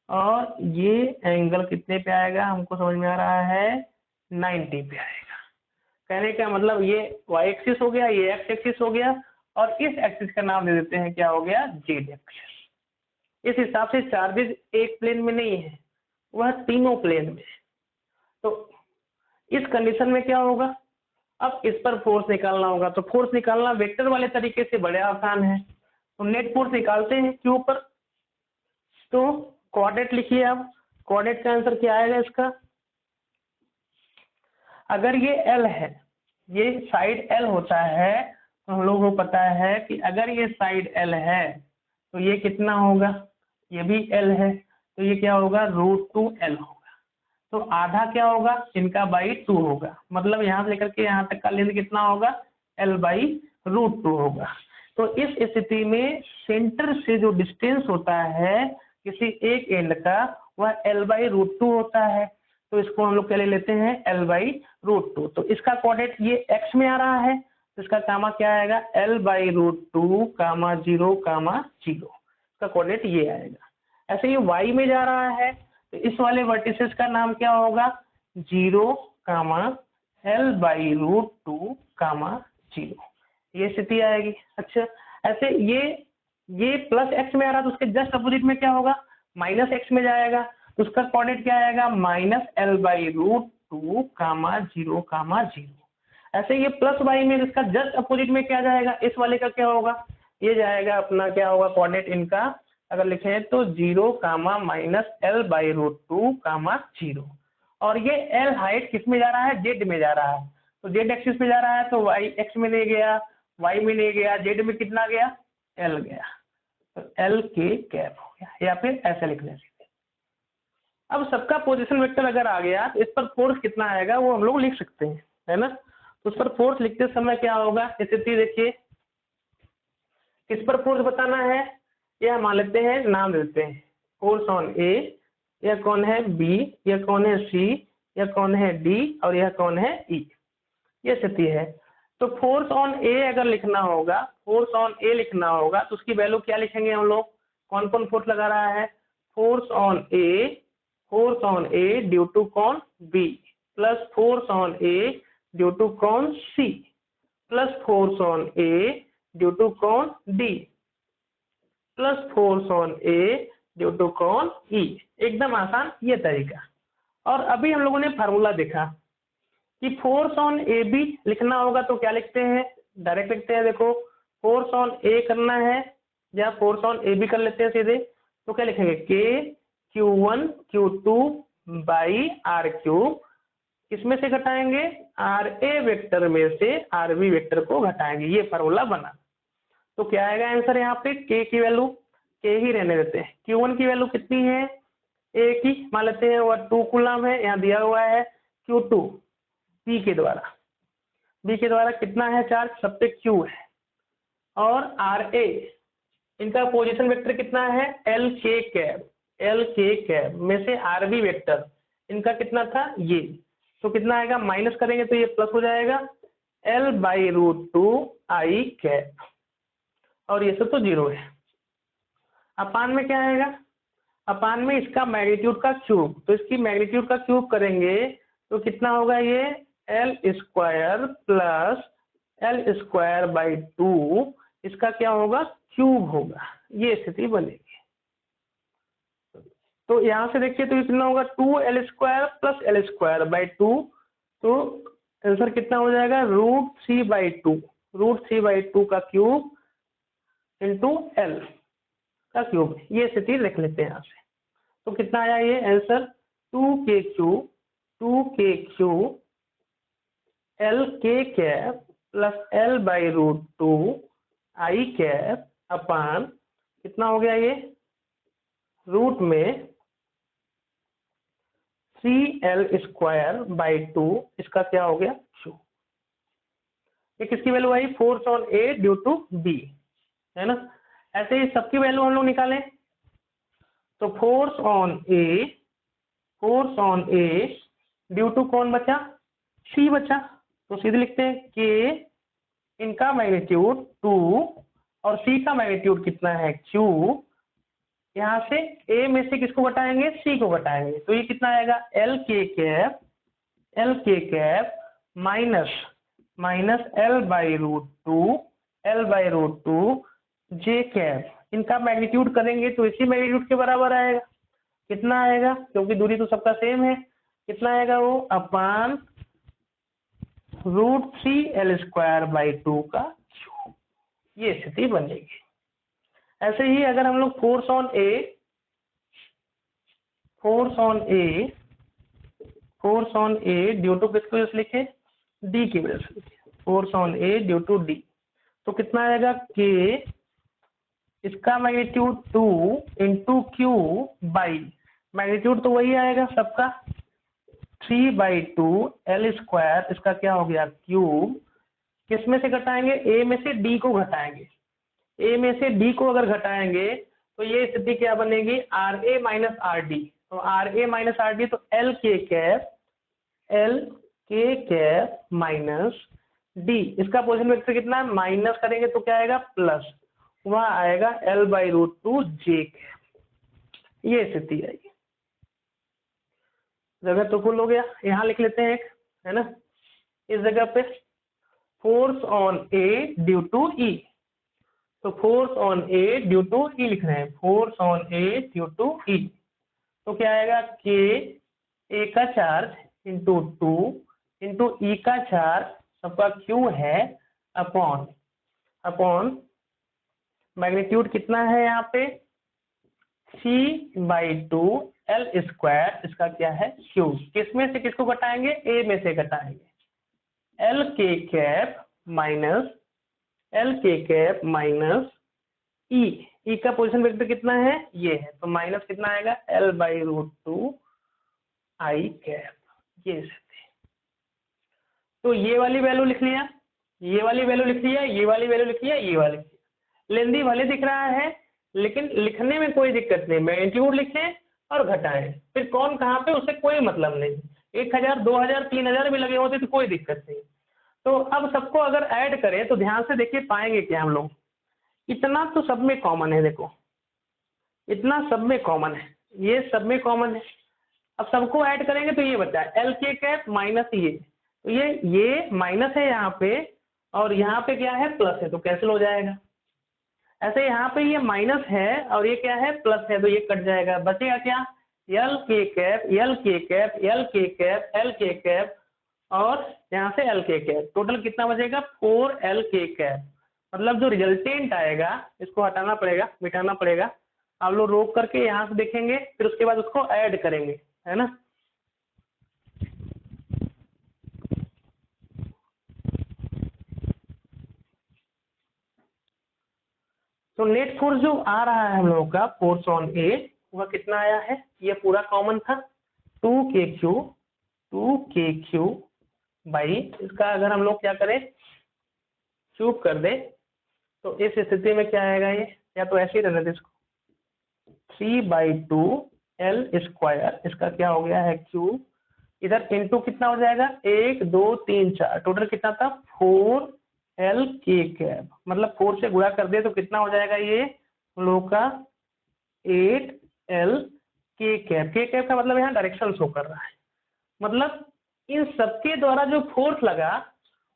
और ये एंगल कितने पे आएगा, हमको समझ में आ रहा है 90 पे आएगा। कहने का मतलब ये y एक्सिस हो गया, ये x एक्सिस हो गया, और इस एक्सिस का नाम दे देते हैं क्या हो गया, z एक्सिस। इस हिसाब से चार्जेस एक प्लेन में नहीं है, वह तीनों प्लेन में। तो इस कंडीशन में क्या होगा, अब इस पर फोर्स निकालना होगा। तो फोर्स निकालना वेक्टर वाले तरीके से बड़े आसान है। तो नेट फोर्स निकालते हैं क्यू पर। तो कोऑर्डिनेट लिखिए, अब कोऑर्डिनेट का आंसर क्या आएगा इसका, अगर ये L है, ये साइड L होता है, तो हम लोगों को पता है कि अगर ये साइड L है तो ये कितना होगा, ये भी L है, तो ये क्या होगा, √2L होगा। तो आधा क्या होगा, इनका बाई 2 होगा। मतलब यहाँ से लेकर के यहाँ तक का लेंथ कितना होगा, L/√2 होगा। तो इस स्थिति में सेंटर से जो डिस्टेंस होता है किसी एक एंड का, वह L/√2 होता है। तो इसको हम लोग क्या ले लेते हैं, L/√2। तो इसका कोऑर्डिनेट ये x में आ रहा है, तो इसका कामा क्या आएगा, L/√2, 0, 0। इसका कोऑर्डिनेट ये आएगा। ऐसे ये y में जा रहा है, तो इस वाले वर्टिसेस का नाम क्या होगा, 0, L/√2, 0। ये स्थिति आएगी। अच्छा, ऐसे ये प्लस x में आ रहा है, तो उसके जस्ट अपोजिट में क्या होगा, माइनस x में जाएगा। तो उसका कोऑर्डिनेट क्या आएगा, -L/√2, 0, 0। ऐसे ये प्लस y में इसका जस्ट अपोजिट में क्या जाएगा, इस वाले का क्या होगा, ये जाएगा अपना क्या होगा कोऑर्डिनेट इनका, अगर लिखें तो 0, -L/√2, 0। और ये L हाइट किस में जा रहा है, z में जा रहा है। तो z एक्सिस पे जा रहा है, तो y x में नहीं गया, y में नहीं गया, z में कितना गया, L गया। तो L के कैप हो गया, या फिर ऐसे लिख लें। अब सबका पोजीशन वेक्टर अगर आ गया तो इस पर फोर्स कितना आएगा वो हम लोग लिख सकते हैं, है ना। तो उस पर फोर्स लिखते समय क्या होगा, स्थिति देखिए, किस पर फोर्स बताना है, यह मान लेते हैं, नाम देते हैं, फोर्स ऑन ए, यह कौन है बी, यह कौन है सी, यह कौन है डी, और यह कौन है ई। ये स्थिति है। तो फोर्स ऑन ए अगर लिखना होगा, फोर्स ऑन ए लिखना होगा, तो उसकी वैल्यू क्या लिखेंगे हम लोग, कौन कौन फोर्स लगा रहा है, force on A due to कौन B, plus force on A due to कौन C, plus force on A due to कौन D, plus force on A due to कौन ई। एकदम आसान ये तरीका। और अभी हम लोगों ने फार्मूला देखा कि फोर्स ऑन ए बी लिखना होगा, तो क्या लिखते हैं, डायरेक्ट लिखते हैं। देखो, फोर्स ऑन ए करना है या फोर्स ऑन ए बी कर लेते हैं सीधे, तो क्या लिखेंगे, K Q1 Q2 by R3। किसमें से घटाएंगे, RA वेक्टर में से RB वेक्टर को घटाएंगे। ये फार्मूला बना। तो क्या आएगा आंसर, यहाँ पे K की वैल्यू K ही रहने देते हैं। Q1 की वैल्यू कितनी है, A की मान लेते हैं वह 2 कूलम है, यहाँ दिया हुआ है। Q2 B के द्वारा कितना है चार्ज, सब पे Q है। और RA इनका पोजीशन वेक्टर कितना है, L K कैब में से RB वेक्टर इनका कितना था, ये। तो कितना आएगा, माइनस करेंगे तो ये प्लस हो जाएगा, L/√2 I कैप, और ये सब तो 0 है। अपान में क्या आएगा, अपान में इसका मैग्नीट्यूड का क्यूब, तो इसकी मैग्नीट्यूड का क्यूब करेंगे तो कितना होगा, ये L² प्लस L²/2, इसका क्या होगा, क्यूब होगा। ये स्थिति बनेगी। तो यहाँ से देखिए तो कितना होगा, 2L² प्लस L²/2, तो आंसर कितना हो जाएगा, √3/2 का क्यूब इंटू L का क्यूब। ये स्थिति लिख लेते हैं यहाँ से। तो कितना आया ये answer, 2KQ LK cap plus L/√2 I cap upon कितना हो गया, ये रूट में 3l² इसका क्या हो गया Q। ये किसकी वैल्यू आई, force on A due to B, है ना। ऐसे ही सबकी वैल्यू हम लोग निकालें तो force on A due to कौन बचा, सी बचा। तो सीधे लिखते हैं के इनका मैग्नीट्यूड 2 और सी का मैग्नीट्यूड कितना है Q। यहाँ से ए में से किसको घटाएंगे, सी को घटाएंगे, तो ये कितना आएगा एल के कैप माइनस L/√2 जे कैप। इनका मैग्नीट्यूड करेंगे तो इसी मैग्नीट्यूड के बराबर आएगा। कितना आएगा, क्योंकि दूरी तो सबका सेम है, कितना आएगा वो अपान √3l² का क्यूब। ये स्थिति बनेगी। ऐसे ही अगर हम लोग force on A due to किसकी वजह से लिखे, डी की वजह से लिखे, force on A due to D, तो कितना आएगा के इसका magnitude 2 into Q by magnitude तो वही आएगा सबका 3/2l², इसका क्या हो गया क्यूब। किस में से घटाएंगे, ए में से डी को घटाएंगे। ए में से डी को अगर घटाएंगे तो ये स्थिति क्या बनेगी, RA माइनस RD। तो RA माइनस RD तो L के कैप माइनस डी, इसका पोजीशन वेक्टर कितना है, माइनस करेंगे तो क्या आएगा प्लस, वहां आएगा L/√2 जे कैप। ये स्थिति आएगी। जगह तो फुल हो गया, यहाँ लिख लेते हैं एक, है ना, इस जगह पे force on A due to E. तो force on A due to E लिख रहे हैं, force on A due to E, तो क्या आएगा के ए का चार्ज इंटू 2 इंटू ई का चार्ज सबका क्यू है अपॉन मैग्नीट्यूड कितना है यहाँ पे 3/2l², इसका क्या है क्यू। किसमें से किसको घटाएंगे, ए में से घटाएंगे, एल के कैप माइनस ई का पोजीशन वेक्टर कितना है, ये है, तो माइनस कितना आएगा L/√2 आई कैप। ये तो ये वाली वैल्यू लिख लिया, ये वाली वैल्यू लिख लिया, ये वाली वैल्यू लिख लिया, ये वाली। लेंदी भले दिख रहा है लेकिन लिखने में कोई दिक्कत नहीं, मैग्नीट्यूड लिखें और घटाएं, फिर कौन कहाँ पे उससे कोई मतलब नहीं। 1000 2000 3000 भी लगे होते तो कोई दिक्कत नहीं। तो अब सबको अगर ऐड करें तो ध्यान से देखिए पाएंगे क्या हम लोग, इतना तो सब में कॉमन है, देखो इतना सब में कॉमन है, ये सब में कॉमन है। अब सबको ऐड करेंगे तो ये बचा एल के कैप माइनस ये, तो ये माइनस है यहाँ पे और यहाँ पे क्या है प्लस है, तो कैंसिल हो जाएगा। ऐसे यहाँ पे ये माइनस है और ये क्या है प्लस है, तो ये कट जाएगा, बचेगा क्या एल के कैप और यहाँ से एल के कैप, टोटल कितना बचेगा 4l के कैप। मतलब जो रिजल्टेंट आएगा इसको हटाना पड़ेगा, मिटाना पड़ेगा। आप लोग रोक करके यहाँ से देखेंगे, फिर उसके बाद उसको ऐड करेंगे, है ना। तो नेट फोर्स जो आ रहा है हम लोगों का फोर्स ऑन ए वह कितना आया है, ये पूरा कॉमन था 2kq बाई, इसका अगर हम लोग क्या करें क्यूब कर दे तो इस स्थिति में क्या आएगा, ये या तो ऐसे ही रहने दे इसको 3/2l², इसका क्या हो गया है क्यूब, इधर इंटू कितना हो जाएगा 1 2 3 4, टोटल कितना था 4l के कैप, मतलब 4 से गुणा कर दे तो कितना हो जाएगा ये हम लोग का 8l के कैप का मतलब यहाँ डायरेक्शन शो कर रहा है। मतलब इन सबके द्वारा जो फोर्स लगा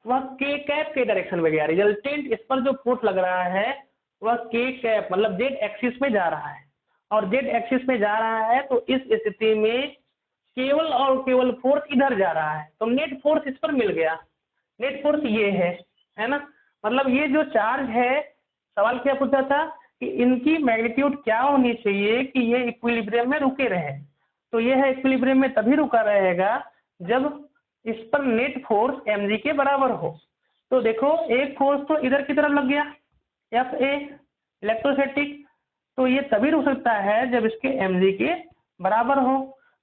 वह के कैप के डायरेक्शन में गया, रिजल्टेंट इस पर जो फोर्स लग रहा है वह के कैप मतलब जेड एक्सिस में जा रहा है, और जेड एक्सिस में जा रहा है तो इस स्थिति में केवल और केवल फोर्स इधर जा रहा है, तो नेट फोर्स इस पर मिल गया। नेट फोर्स ये है ना, मतलब ये जो चार्ज है, सवाल क्या पूछा था कि इनकी मैग्नीट्यूड क्या होनी चाहिए कि ये इक्विलिब्रियम में रुके रहे, तो ये है इक्विलिब्रियम में तभी रुका रहेगा जब इस पर नेट फोर्स mg के बराबर हो। तो देखो एक फोर्स तो इधर की तरफ लग गया Fa इलेक्ट्रोस्टैटिक, तो ये तभी रुक सकता है जब इसके mg के बराबर हो।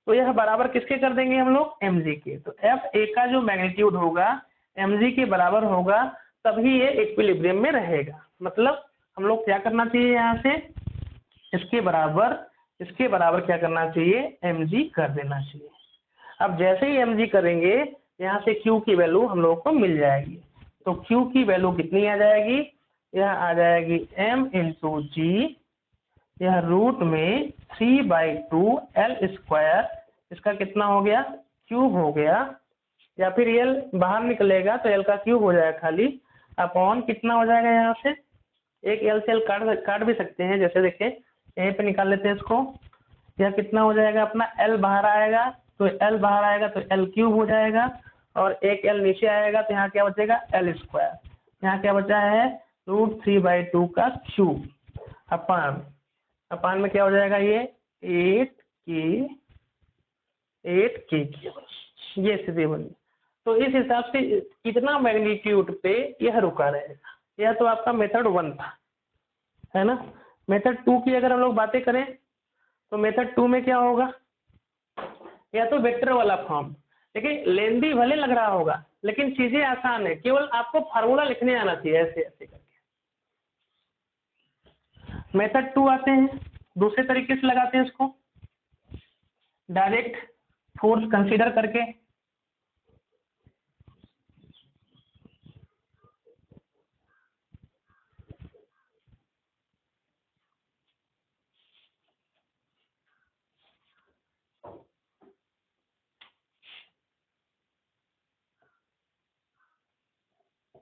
तो यह बराबर किसके कर देंगे हम लोग, mg के। तो एफ ए का जो मैग्नीट्यूड होगा mg के बराबर होगा, तभी ये इक्विलिब्रियम में रहेगा। मतलब हम लोग क्या करना चाहिए, यहाँ से इसके बराबर क्या करना चाहिए, mg कर देना चाहिए। अब जैसे ही mg करेंगे, यहाँ से q की वैल्यू हम लोगों को मिल जाएगी। तो q की वैल्यू कितनी आ जाएगी, यह आ जाएगी m इंटू जी, यह रूट में 3/2 L स्क्वायर, इसका कितना हो गया, क्यूब हो गया, या फिर L बाहर निकलेगा तो L का क्यूब हो जाएगा खाली, अपॉन कितना हो जाएगा, यहाँ से एक L से L काट भी सकते हैं। जैसे देखिए यहीं पे निकाल लेते हैं इसको, यह कितना हो जाएगा अपना, L बाहर आएगा तो L बाहर आएगा तो L क्यूब हो जाएगा, और एक L नीचे आएगा तो यहाँ क्या बचेगा, L स्क्वायर। यहाँ क्या बचा है, रूट 3/2 का क्यूब, अपान में क्या हो जाएगा, ये 8k केवल, ये स्थिति बनी। तो इस हिसाब से कितना मैग्नीट्यूड पे यह रुका रहेगा। यह तो आपका मेथड 1 था, है ना। मेथड 2 की अगर हम लोग बातें करें तो मेथड 2 में क्या होगा, या तो वेक्टर वाला फॉर्म, लेकिन लेंदी भले लग रहा होगा लेकिन चीजें आसान है, केवल आपको फार्मूला लिखने आना चाहिए ऐसे ऐसे करके। मेथड 2 आते हैं, दूसरे तरीके से लगाते हैं इसको, डायरेक्ट फोर्स कंसीडर करके।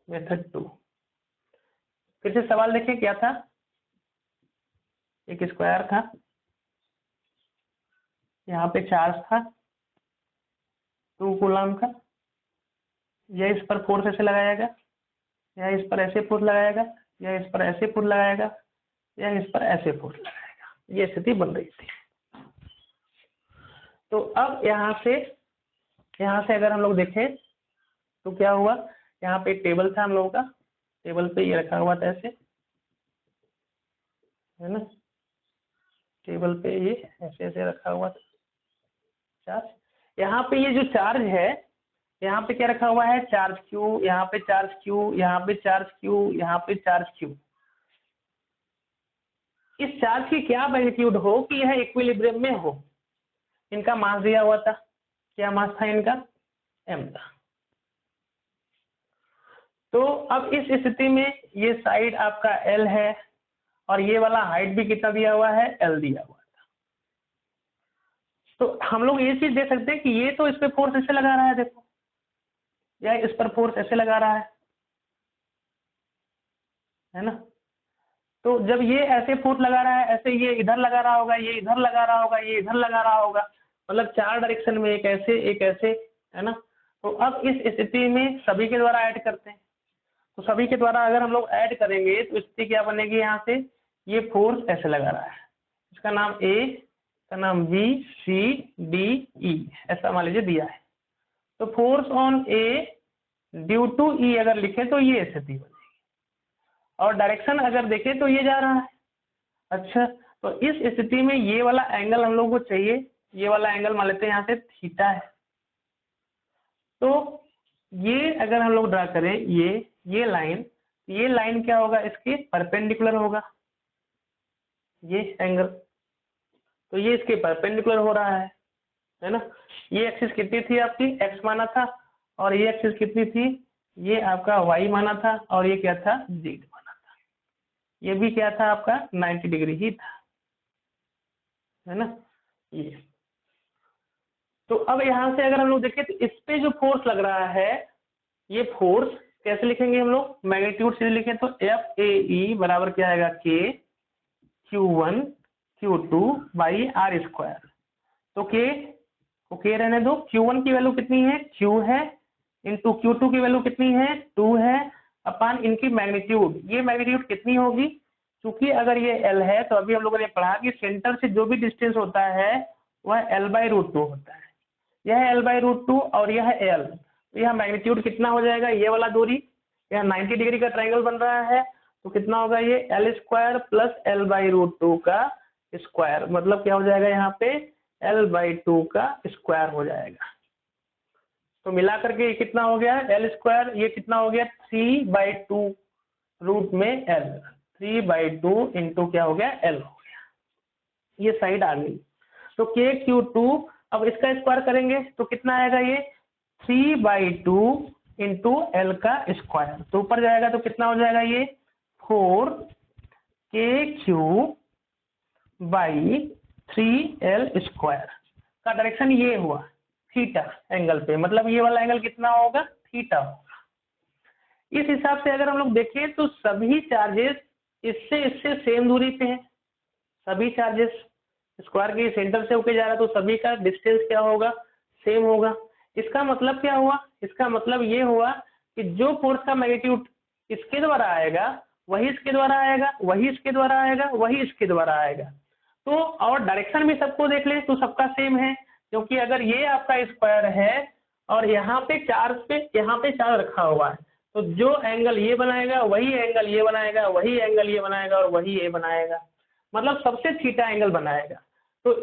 मेथड 2 फिर से सवाल देखिए क्या था, एक स्क्वायर था, यहाँ पे चार्ज था 2 कूलम का, यह इस पर फोर्स ऐसे लगाएगा, यह इस पर ऐसे फोर्स लगाएगा, यह इस पर ऐसे फोर्स लगाएगा, यह इस पर ऐसे फोर्स लगाएगा, ये स्थिति बन रही थी। तो अब यहाँ से अगर हम लोग देखें तो क्या हुआ, यहाँ पे एक टेबल था हम लोगों का, टेबल पे ये रखा हुआ था ऐसे, है ना, टेबल पे ये ऐसे ऐसे रखा हुआ था चार्ज। यहाँ पे ये जो चार्ज है, यहाँ पे क्या रखा हुआ है, चार्ज क्यू, यहाँ पे चार्ज क्यू, यहाँ पे चार्ज क्यू, यहाँ पे चार्ज क्यू। इस चार्ज की क्या मैग्नीट्यूड हो कि यह इक्विलिब्रियम में हो। इनका मास दिया हुआ था, क्या मास था इनका, m था। तो अब इस स्थिति में ये साइड आपका L है और ये वाला हाइट भी कितना दिया हुआ है, L दिया हुआ था। तो हम लोग ये चीज देख सकते हैं कि ये तो इस पे फोर्स ऐसे लगा रहा है, देखो, या इस पर फोर्स ऐसे लगा रहा है ना। तो जब ये ऐसे फोर्स लगा रहा है, ऐसे ये इधर लगा रहा होगा, ये इधर लगा रहा होगा, ये इधर लगा रहा होगा, मतलब 4 डायरेक्शन में, एक ऐसे, है ना। तो अब इस स्थिति में सभी के द्वारा ऐड करते हैं, तो सभी के द्वारा अगर हम लोग ऐड करेंगे तो स्थिति क्या बनेगी, यहाँ से ये फोर्स ऐसे लगा रहा है, इसका नाम A, इसका नाम B, C, D, E ऐसा मान लीजिए दिया है। तो force on A due to E अगर लिखे तो ये स्थिति बनेगी, और डायरेक्शन अगर देखें तो ये जा रहा है। अच्छा, तो इस स्थिति में ये वाला एंगल हम लोग को चाहिए, ये वाला एंगल मान लेते हैं यहाँ से थीटा है। तो ये अगर हम लोग ड्रा करें ये लाइन क्या होगा, इसके परपेंडिकुलर होगा ये एंगल, तो ये इसके परपेंडिकुलर हो रहा है ना। ये एक्सिस कितनी थी आपकी, x माना था, और ये एक्सिस कितनी थी, ये आपका y माना था, और ये क्या था, z माना था। ये भी क्या था आपका 90 डिग्री ही था, है ना ये। तो अब यहाँ से अगर हम लोग देखें तो इस पे जो फोर्स लग रहा है, ये फोर्स कैसे लिखेंगे हम लोग, मैग्नीट्यूड से लिखें तो FAE बराबर क्या आएगा, K Q1 Q2 by R square. तो K रहने दो, Q1 की वैल्यू कितनी है, Q है, इंटू Q2 की वैल्यू कितनी है, 2 है, अपान इनकी मैग्नीट्यूड, ये मैग्नीट्यूड कितनी होगी, क्योंकि अगर ये L है तो अभी हम लोगों ने पढ़ा कि सेंटर से जो भी डिस्टेंस होता है वह L/√2 होता है। यह L/√2 और यह L, तो यह मैग्नीट्यूड कितना हो जाएगा, ये वाला दूरी, यह 90 डिग्री का ट्रायंगल बन रहा है, तो कितना होगा ये L square plus L by root two का स्क्वायर, मतलब क्या हो जाएगा यहाँ पे एल बाई टू का स्क्वायर हो जाएगा। तो मिला करके ये कितना हो गया एल स्क्वायर, ये कितना हो गया 3/2 रूट में एल, 3/2 इंटू क्या हो गया एल हो गया, ये साइड आ गई। तो के क्यू टू, अब इसका स्क्वायर करेंगे तो कितना आएगा ये 3/2 इंटू एल का स्क्वायर, तो ऊपर जाएगा तो कितना हो जाएगा ये 4 के क्यू बाई 3l स्क्वायर का डायरेक्शन ये हुआ थीटा एंगल पे, मतलब ये वाला एंगल कितना होगा थीटा होगा। इस हिसाब से अगर हम लोग देखें तो सभी चार्जेस इससे सेम दूरी पे हैं, सभी चार्जेस स्क्वायर के सेंटर से होके जा रहा है तो सभी का डिस्टेंस क्या होगा सेम होगा। इसका मतलब क्या हुआ, इसका मतलब ये हुआ कि जो फोर्स का मैग्नीट्यूड इसके द्वारा आएगा वही इसके द्वारा आएगा, वही इसके द्वारा आएगा, वही इसके द्वारा आएगा। तो और डायरेक्शन भी सबको देख ले तो सबका सेम है, क्योंकि अगर ये आपका स्क्वायर है और यहाँ पे चार्ज रखा हुआ है तो जो एंगल ये बनाएगा वही एंगल ये बनाएगा, वही एंगल ये बनाएगा और वही ये बनाएगा, मतलब सबसे थीटा एंगल बनाएगा। तो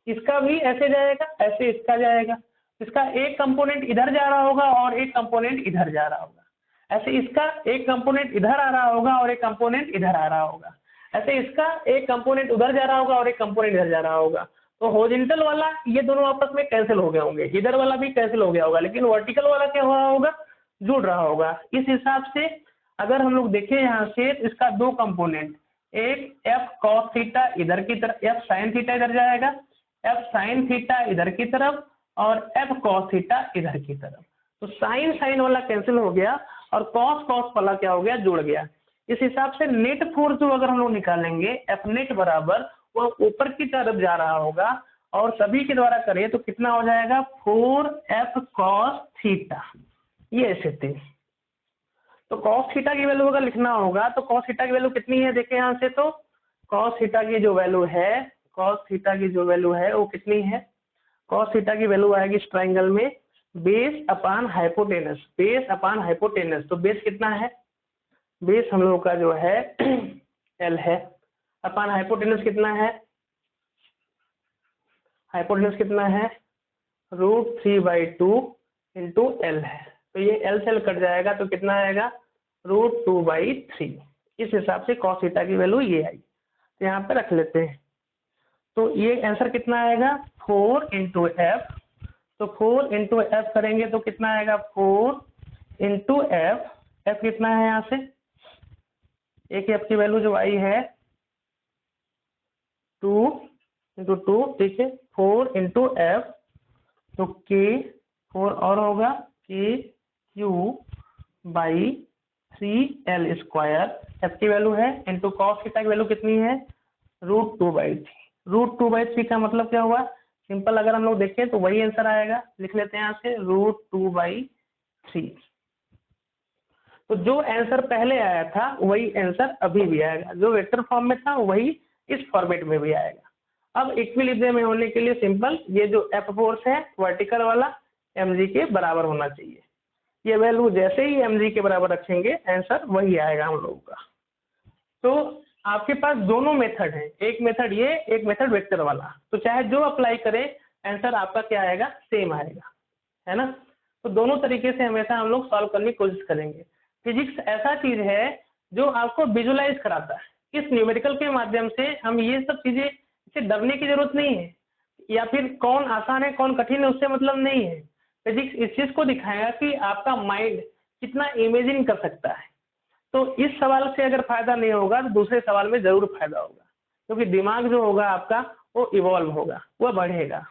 इसका भी ऐसे जाएगा, ऐसे इसका जाएगा, इसका एक कंपोनेंट इधर जा रहा होगा और एक कंपोनेंट इधर जा रहा होगा, ऐसे इसका एक कंपोनेंट इधर आ रहा होगा और एक कंपोनेंट इधर आ रहा होगा, ऐसे इसका एक कंपोनेंट उधर जा रहा होगा और एक कंपोनेंट इधर जा रहा होगा। तो हॉरिजॉन्टल वाला ये दोनों आपस में कैंसिल हो गए होंगे, इधर वाला भी कैंसिल हो गया होगा, लेकिन वर्टिकल वाला क्या हो रहा होगा जुड़ रहा होगा। इस हिसाब से अगर हम लोग देखें यहाँ से इसका दो कंपोनेंट, एक एफ कॉस थीटा इधर की तरफ, एफ साइन थीटा इधर जाएगा, एफ साइन थीटा इधर की तरफ और एफ कॉस थीटा इधर की तरफ। तो साइन साइन वाला कैंसिल हो गया और कॉस कॉस वाला क्या हो गया जुड़ गया। इस हिसाब से नेट फोर्स जो अगर हम लोग निकालेंगे एफ नेट बराबर वह ऊपर की तरफ जा रहा होगा और सभी के द्वारा करें तो कितना हो जाएगा 4f cos थीटा, ये स्थिति। तो cos थीटा की वैल्यू अगर लिखना होगा तो cos थीटा की वैल्यू कितनी है देखें यहाँ से, तो cos थीटा की जो वैल्यू है, cos थीटा की जो वैल्यू है वो कितनी है, cos थीटा की वैल्यू आएगी इस ट्राइंगल में base upon hypotenuse, base upon hypotenuse. तो बेस कितना है, बेस हम लोग का जो है एल है, अपान हाइपोटेनस कितना है, हाइपोटेनस कितना है √3/2 इंटू एल है। तो ये एल से एल कट जाएगा तो कितना आएगा √2/3। इस हिसाब से cos थीटा की वैल्यू ये आई, तो यहाँ पे रख लेते हैं। तो ये आंसर कितना आएगा 4 इंटू एफ, तो 4 इंटू एफ करेंगे तो कितना आएगा 4 इंटू एफ, एफ कितना है यहाँ से, एक एफ की वैल्यू जो आई है 2 इंटू 2, ठीक है 4 इंटू एफ, तो के 4 और होगा के Q by 3l square, F की वैल्यू है इंटू कॉस थीटा की वैल्यू कितनी है √2/3। √2/3 का मतलब क्या हुआ, सिंपल अगर हम लोग देखें तो वही आंसर आएगा, लिख लेते हैं यहाँ से √2/3। तो जो आंसर पहले आया था वही आंसर अभी भी आएगा, जो वेक्टर फॉर्म में था वही इस फॉर्मेट में भी आएगा। अब इक्विलिब्रियम में होने के लिए सिंपल ये जो एफ फोर्स है वर्टिकल वाला mg के बराबर होना चाहिए, ये वैल्यू जैसे ही mg के बराबर रखेंगे आंसर वही आएगा हम लोगों का। तो आपके पास दोनों मेथड है, एक मेथड ये, एक मेथड वेक्टर वाला, तो चाहे जो अप्लाई करें आंसर आपका क्या आएगा सेम आएगा, है ना। तो दोनों तरीके से हमेशा हम लोग सॉल्व करने की कोशिश करेंगे। फिजिक्स ऐसा चीज है जो आपको विजुलाइज कराता है, इस न्यूमेरिकल के माध्यम से हम ये सब चीजें, इससे डरने की जरूरत नहीं है या फिर कौन आसान है कौन कठिन है उससे मतलब नहीं है। फिजिक्स इस चीज को दिखाएगा कि आपका माइंड कितना इमेजिन कर सकता है। तो इस सवाल से अगर फायदा नहीं होगा तो दूसरे सवाल में जरूर फायदा होगा, क्योंकि दिमाग जो होगा आपका वो इवॉल्व होगा, वह बढ़ेगा।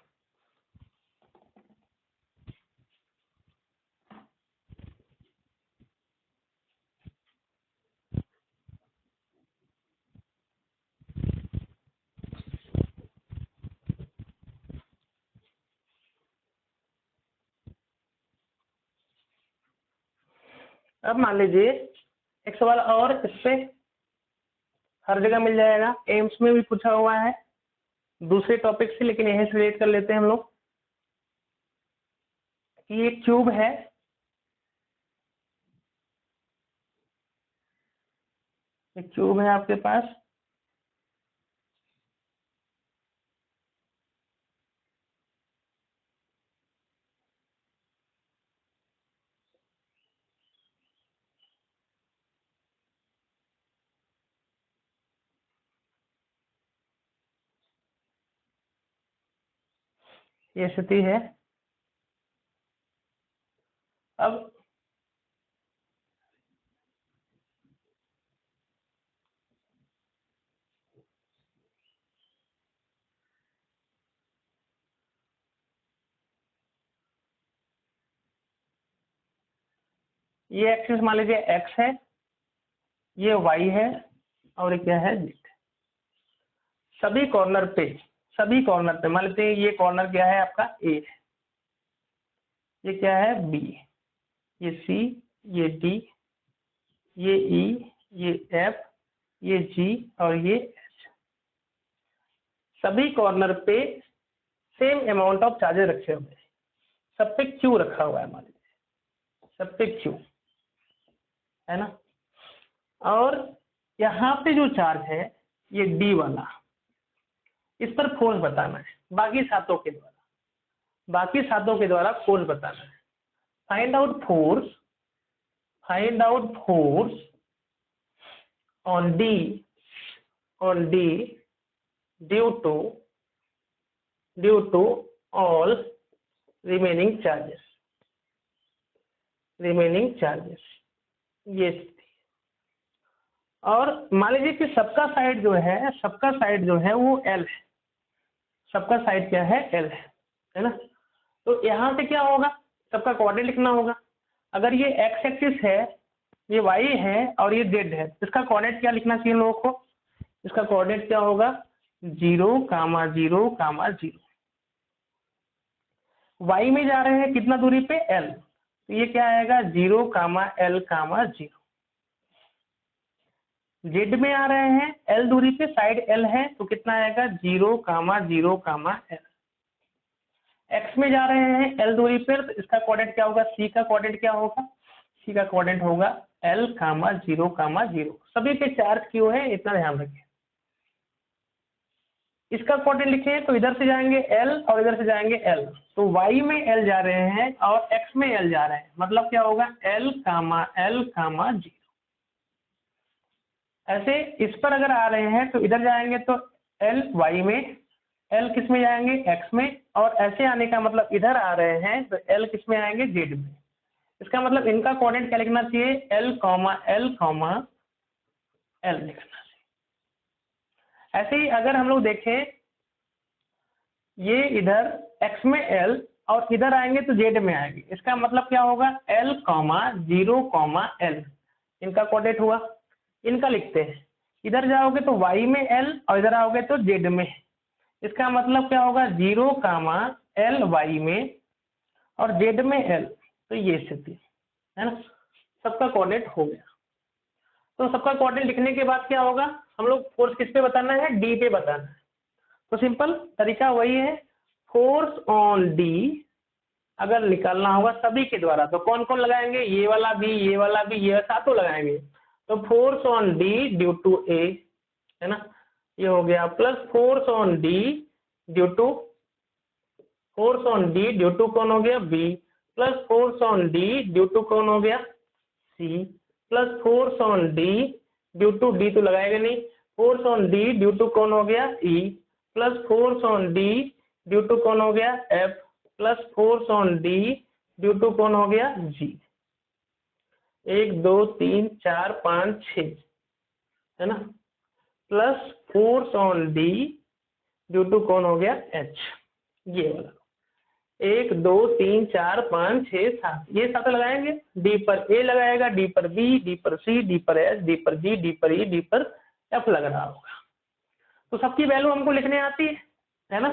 अब मान लीजिए एक सवाल और, इससे हर जगह मिल जाएगा, एम्स में भी पूछा हुआ है दूसरे टॉपिक से, लेकिन यहीं से रिलेट कर लेते हैं हम लोग कि एक क्यूब है, एक क्यूब है आपके पास, ये स्थिति है। अब ये एक्सिस मान लीजिए एक्स है, ये वाई है, और ये क्या है जेड। सभी कॉर्नर पे मान लेते हैं ये कॉर्नर क्या है आपका ए, ये क्या है बी, ये सी, ये डी, ये ई, ये एफ, ये जी और ये एच। सभी कॉर्नर पे सेम अमाउंट ऑफ चार्जेस रखे हुए हैं, सब पे क्यू रखा हुआ है मान लीजिए, सब पे क्यू है ना। और यहाँ पे जो चार्ज है ये डी वाला, इस पर फोर्स बताना है बाकी सातों के द्वारा फोर्स बताना है। Find out force on D due to all remaining charges, ये स्थिति। और मान लीजिए कि सबका साइड जो है वो एल है, सबका साइड क्या है एल है ना। तो यहाँ से क्या होगा, सबका कोऑर्डिनेट लिखना होगा। अगर ये एक्स एक्सिस है, ये वाई है और ये जेड है, इसका कोऑर्डिनेट क्या लिखना चाहिए लोगों को, इसका कोऑर्डिनेट क्या होगा 0, 0, 0। वाई में जा रहे हैं कितना दूरी पे एल, तो ये क्या आएगा 0, L, 0। जेड में आ रहे हैं एल दूरी पे, साइड एल है तो कितना आएगा 0, 0, L। एक्स में जा रहे हैं एल दूरी पर, तो इसका कोऑर्डिनेट क्या होगा, सी का कोऑर्डिनेट क्या होगा, सी का कोऑर्डिनेट होगा L, 0, 0। सभी पे चार्ज क्यों है इतना ध्यान रखिए। इसका कोऑर्डिनेट लिखे तो इधर से जाएंगे L और इधर से जाएंगे L, तो y में L जा रहे हैं और x में L जा रहे हैं, मतलब क्या होगा L, L, 0। ऐसे इस पर अगर आ रहे हैं तो इधर जाएंगे तो L y में, L किस में जाएंगे x में, और ऐसे आने का मतलब इधर आ रहे हैं तो L किस में आएंगे z में। इसका मतलब इनका कोऑर्डिनेट क्या लिखना चाहिए L, L लिखना चाहिए। ऐसे ही अगर हम लोग देखें ये इधर x में L और इधर आएंगे तो z में आएंगे, इसका मतलब क्या होगा L, 0, L, इनका कोऑर्डिनेट हुआ। इनका लिखते हैं, इधर जाओगे तो y में L और इधर आओगे तो z में, इसका मतलब क्या होगा 0, L y में और z में L, तो ये स्थिति है ना। सबका कोऑर्डिनेट हो गया। तो सबका कोऑर्डिनेट लिखने के बाद क्या होगा, हम लोग फोर्स किस पे बताना है, डी पे बताना है। तो सिंपल तरीका वही है, फोर्स ऑन डी अगर निकालना होगा सभी के द्वारा, तो कौन कौन लगाएंगे, ये वाला भी, ये वाला भी, ये सातों लगाएंगे। तो force on D due to A है ना, ये हो गया, plus force on D due to कौन हो गया B, plus force on D due to कौन हो गया C, plus force on D due to D तो लगाएगा नहीं, force on D due to कौन हो गया E, plus force on D due to कौन हो गया F, plus force on D due to कौन हो गया जी। 1, 2, 3, 4, 5, 6 है ना, plus force on D due to कौन हो गया एच, ये वाला 1, 2, 3, 4, 5, 6, 7, ये 7 लगाएंगे। डी पर ए लगाएगा, डी पर बी, डी पर सी, डी पर एच, डी पर जी, डी पर ई, डी पर एफ लग रहा होगा। तो सबकी वैल्यू हमको लिखने आती है ना।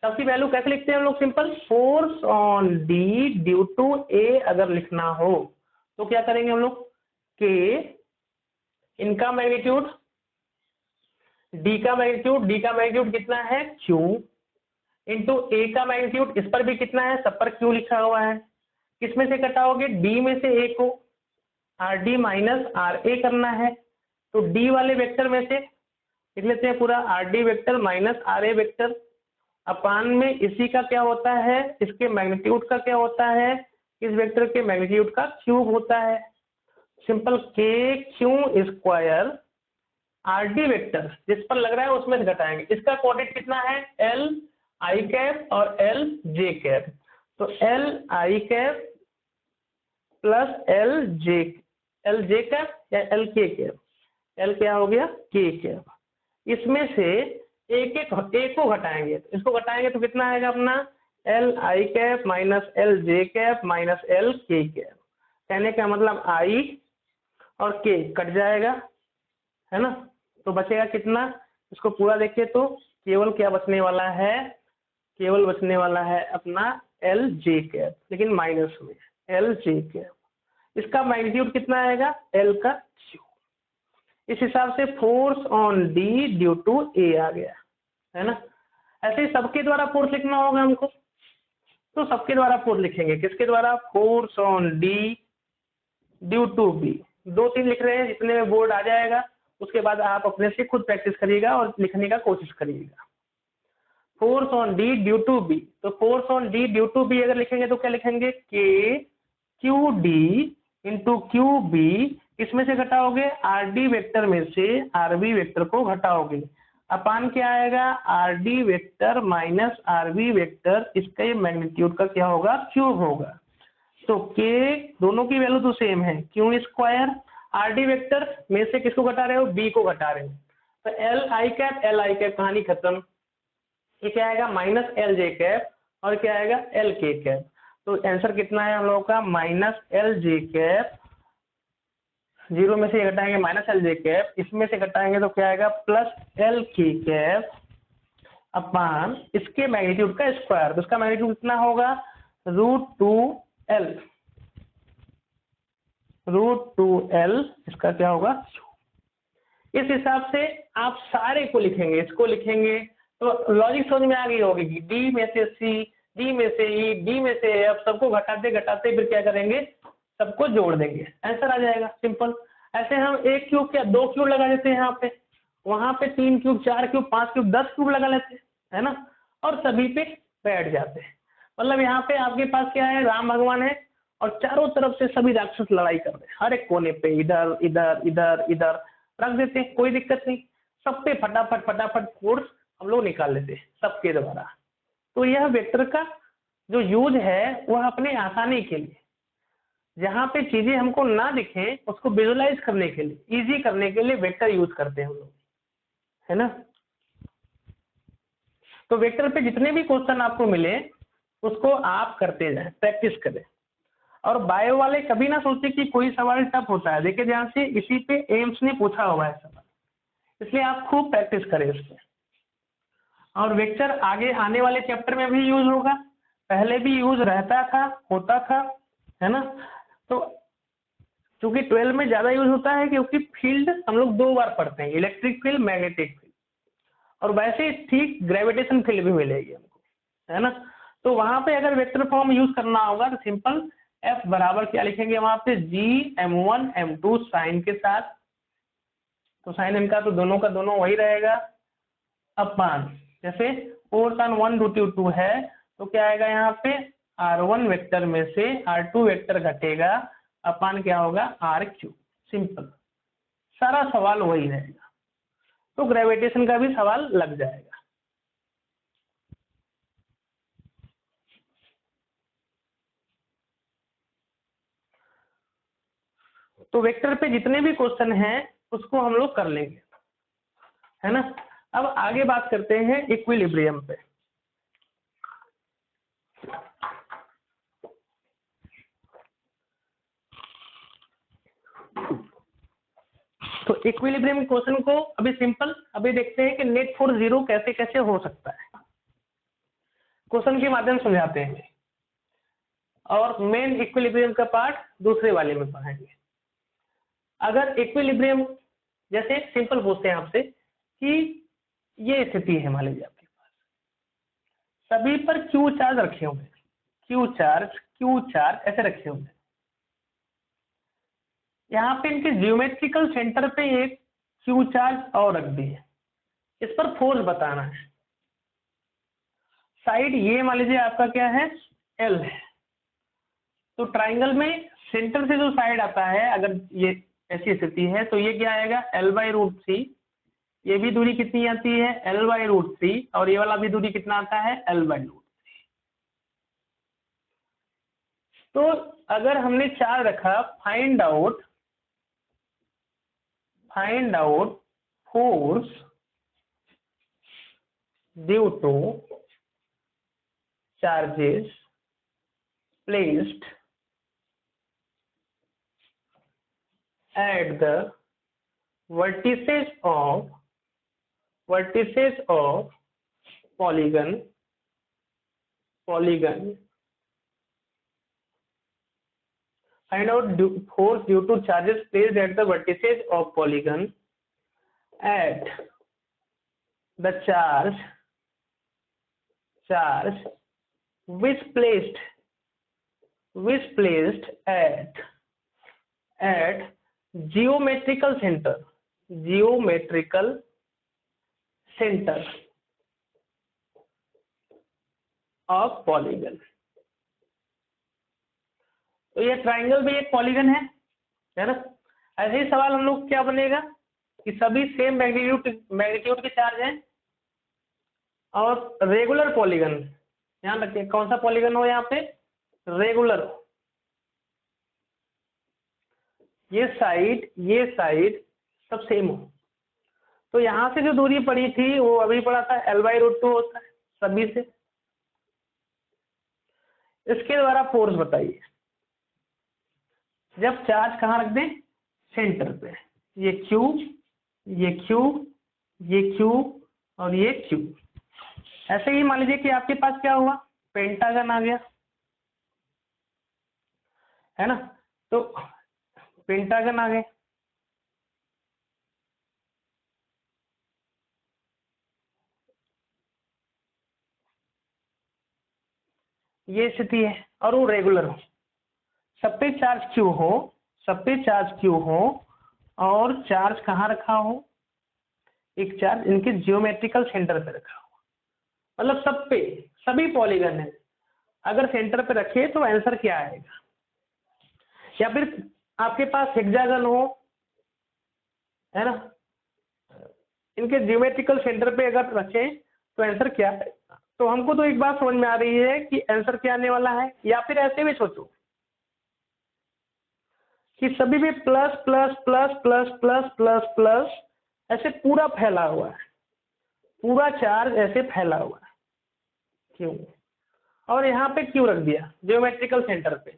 सबकी वैल्यू कैसे लिखते हैं हम लोग, simple, force on D due to A अगर लिखना हो तो क्या करेंगे हम लोग, के इनका मैग्नीट्यूड, डी का मैग्नीट्यूड कितना है क्यू, इंटू ए का मैग्नीट्यूड, इस पर भी कितना है, सब पर क्यू लिखा हुआ है। किसमें से कटाओगे, डी में से ए को, आर डी माइनस आर ए करना है, तो डी वाले वेक्टर में से लिख लेते हैं पूरा R D vector minus R A vector upon में इसी का क्या होता है, इसके मैग्नीट्यूड का क्या होता है, इस वेक्टर के मैग्नीट्यूड का क्यूब होता है। सिंपल के Q square are D vector जिस पर लग रहा है उसमें से घटाएंगे। इसका कोऑर्डिनेट कितना है, एल आई कैप और एल जे कैप। तो L I cap plus L J cap या एल के कैप, एल क्या हो गया के कैप। इसमें से एक को घटाएंगे, इसको घटाएंगे तो कितना आएगा अपना L I cap minus L J cap minus L के कैप। कहने का मतलब आई और के कट जाएगा, है ना। तो बचेगा कितना, इसको पूरा देखिए तो केवल क्या बचने वाला है, केवल बचने वाला है अपना एल जे कैप, लेकिन माइनस में एल जे कैप। इसका मैग्नीट्यूड कितना आएगा, एल का क्यू। इस हिसाब से फोर्स ऑन डी ड्यू टू ए आ गया, है ना। ऐसे ही सबके द्वारा फोर्स लिखना होगा हमको, तो सबके द्वारा फोर्स लिखेंगे। किसके द्वारा, force on D due to B. 2-3 लिख रहे हैं, जितने में बोर्ड आ जाएगा उसके बाद आप अपने से खुद प्रैक्टिस करिएगा और लिखने का कोशिश करिएगा। Force on D due to B, तो force on D due to B अगर लिखेंगे तो क्या लिखेंगे, K Q D into Q B. इसमें से घटाओगे आर डी वेक्टर में से आर बी वेक्टर को घटाओगे, अपान क्या आएगा, R D vector minus R B vector, इसका ये मैग्नीट्यूड का क्या होगा, क्यूब होगा। तो के दोनों की वैल्यू तो सेम है, Q square are D vector में से किसको घटा रहे हो, बी को घटा रहे हो। तो एल आई कैप कहानी खत्म। ये क्या आएगा, माइनस एल जे कैप और क्या आएगा, एल के कैप। तो आंसर कितना है हम लोगों का, माइनस एल जे कैप। 0 में से घटाएंगे माइनस एल जे कैप, इसमें से घटाएंगे तो क्या आएगा, प्लस एल के कैप अपान इसके मैग्नीट्यूड का स्क्वायर। तो इसका मैग्नीट्यूड कितना होगा, √2L, √2L इसका क्या होगा। इस हिसाब से आप सारे को लिखेंगे, इसको लिखेंगे तो लॉजिक समझ में आ गई होगी कि डी में से सी, डी में से ई, डी में से एफ, सबको घटाते घटाते फिर क्या करेंगे, सबको जोड़ देंगे, आंसर आ जाएगा सिंपल। ऐसे हम 1 क्यूब क्या 2 क्यूब लगा देते हैं यहाँ पे, वहां पे 3 क्यूब 4 क्यूब 5 क्यूब 10 क्यूब लगा लेते हैं, है ना, और सभी पे बैठ जाते हैं। मतलब यहाँ पे आपके पास क्या है, राम भगवान है और चारों तरफ से सभी राक्षस लड़ाई कर रहे हैं, हर एक कोने पे इधर इधर इधर इधर रख देते हैं, कोई दिक्कत नहीं, सब पे फटाफट फटाफट फोर्स हम लोग निकाल लेते हैं सबके द्वारा। तो यह वेक्टर का जो यूज है वह अपने आसानी के लिए, जहाँ पे चीजें हमको ना दिखें उसको विजुलाइज करने के लिए, इजी करने के लिए वेक्टर यूज करते हैं हम लोग, है ना। तो वेक्टर पे जितने भी क्वेश्चन आपको मिले उसको आप करते जाएं, प्रैक्टिस करें। और बायो वाले कभी ना सोचे कि कोई सवाल टफ होता है, देखिए ध्यान से, इसी पे एम्स ने पूछा हुआ है सवाल, इसलिए आप खूब प्रैक्टिस करें इस पे। और वेक्टर आगे आने वाले चैप्टर में भी यूज होगा, पहले भी यूज रहता था, होता था, है ना। तो चूंकि 12 में ज्यादा यूज होता है क्योंकि फील्ड हम लोग 2 बार पढ़ते हैं, इलेक्ट्रिक फील्ड, मैग्नेटिक फील्ड, और वैसे ठीक ग्रेविटेशन फील्ड भी मिलेगी हमको, है ना। तो वहां पे अगर वेक्टर फॉर्म यूज करना होगा तो सिंपल F बराबर क्या लिखेंगे वहां पे, G m1 m2 साइन के साथ, तो साइन इनका तो दोनों का दोनों वही रहेगा, अपान जैसे फोर्स ऑन 1/2 है तो क्या आएगा यहाँ पे, R1 वेक्टर में से R2 वेक्टर घटेगा, अपान क्या होगा, RQ। सिंपल, सारा सवाल वही रहेगा, तो ग्रेविटेशन का भी सवाल लग जाएगा। तो वेक्टर पे जितने भी क्वेश्चन हैं उसको हम लोग कर लेंगे, है ना। अब आगे बात करते हैं इक्विलिब्रियम पे। तो इक्विलिब्रियम क्वेश्चन को अभी सिंपल अभी देखते हैं कि नेट फोर्स 0 कैसे कैसे हो सकता है, क्वेश्चन के माध्यम से समझाते हैं, और मेन इक्विलिब्रियम का पार्ट दूसरे वाले में पढ़ेंगे। अगर इक्विलिब्रियम जैसे सिंपल पूछते हैं आपसे कि ये स्थिति है, मान लीजिए आपके पास सभी पर क्यू चार्ज रखे होंगे, क्यू चार्ज ऐसे रखे होंगे, यहाँ पे इनके जियोमेट्रिकल सेंटर पे एक क्यू चार्ज और रख दिए, इस पर फोर्स बताना है। साइड ये मान लीजिए आपका क्या है, एल है, तो ट्राइंगल में सेंटर से जो साइड आता है, अगर ये ऐसी स्थिति है तो ये क्या आएगा, L/√3। ये भी दूरी कितनी आती है, L/√3, और ये वाला भी दूरी कितना आता है, L/√3। तो अगर हमने चार्ज रखा, find out force due two charges placed at the vertices of polygon find out force due to charges placed at the vertices of polygon at the charge which placed at geometrical center of polygon। तो ये triangle भी एक polygon है ना। ऐसे ही सवाल हम लोग क्या बनेगा कि सभी सेम मैग्नीट्यूड के चार्ज हैं और रेगुलर पॉलीगन, ध्यान रखिए कौन सा पॉलीगन हो यहाँ पे, रेगुलर। ये साइड सब सेम हो, तो यहाँ से जो दूरी पड़ी थी वो अभी पड़ा था L/√2 होता है सभी से। इसके द्वारा फोर्स बताइए जब चार्ज कहाँ रख दें, सेंटर पे। ये Q और ये Q। ऐसे ही मान लीजिए कि आपके पास क्या हुआ, पेंटागन आ गया, है ना। तो पेंटागन आ गए, ये स्थिति है, और वो रेगुलर हो, सब पे चार्ज क्यू हो और चार्ज कहाँ रखा हो, एक चार्ज इनके जियोमेट्रिकल सेंटर पे रखा हो, मतलब सब पे सभी पॉलीगन है। अगर सेंटर पे रखे तो आंसर क्या आएगा, या फिर आपके पास हेक्सागन हो, है ना, इनके जियोमेट्रिकल सेंटर पे अगर रखे तो आंसर क्या है। तो हमको तो एक बात समझ में आ रही है कि आंसर क्या आने वाला है। या फिर ऐसे भी सोचो कि सभी में plus plus plus plus plus plus plus ऐसे पूरा फैला हुआ है, पूरा चार्ज ऐसे फैला हुआ है, क्यों, और यहाँ पे क्यू रख दिया जियोमेट्रिकल सेंटर पे।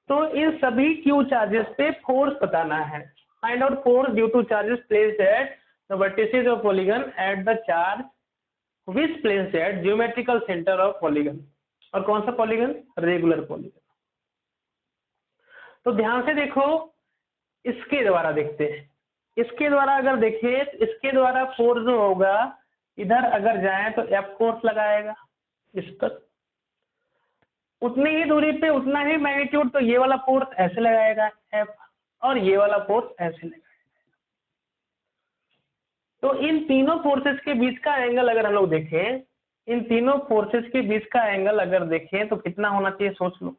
तो इन सभी क्यू चार्जेस पे फोर्स बताना है। Find out force due two charges placed at the vertices of polygon at the charge which placed at geometrical centre of polygon. और कौन सा पॉलीगन, रेगुलर पॉलीगन। तो ध्यान से देखो, इसके द्वारा देखते हैं, इसके द्वारा अगर देखें, इसके द्वारा फोर्स जो होगा, इधर अगर जाए तो F फोर्स लगाएगा इस पर, उतनी ही दूरी पे उतना ही मैग्नीट्यूड, तो ये वाला फोर्स ऐसे लगाएगा F, और ये वाला फोर्स ऐसे लगाएगा। तो इन तीनों फोर्सेस के बीच का एंगल अगर हम लोग देखें, इन तीनों फोर्सेस के बीच का एंगल अगर देखें तो कितना होना चाहिए, सोच लो।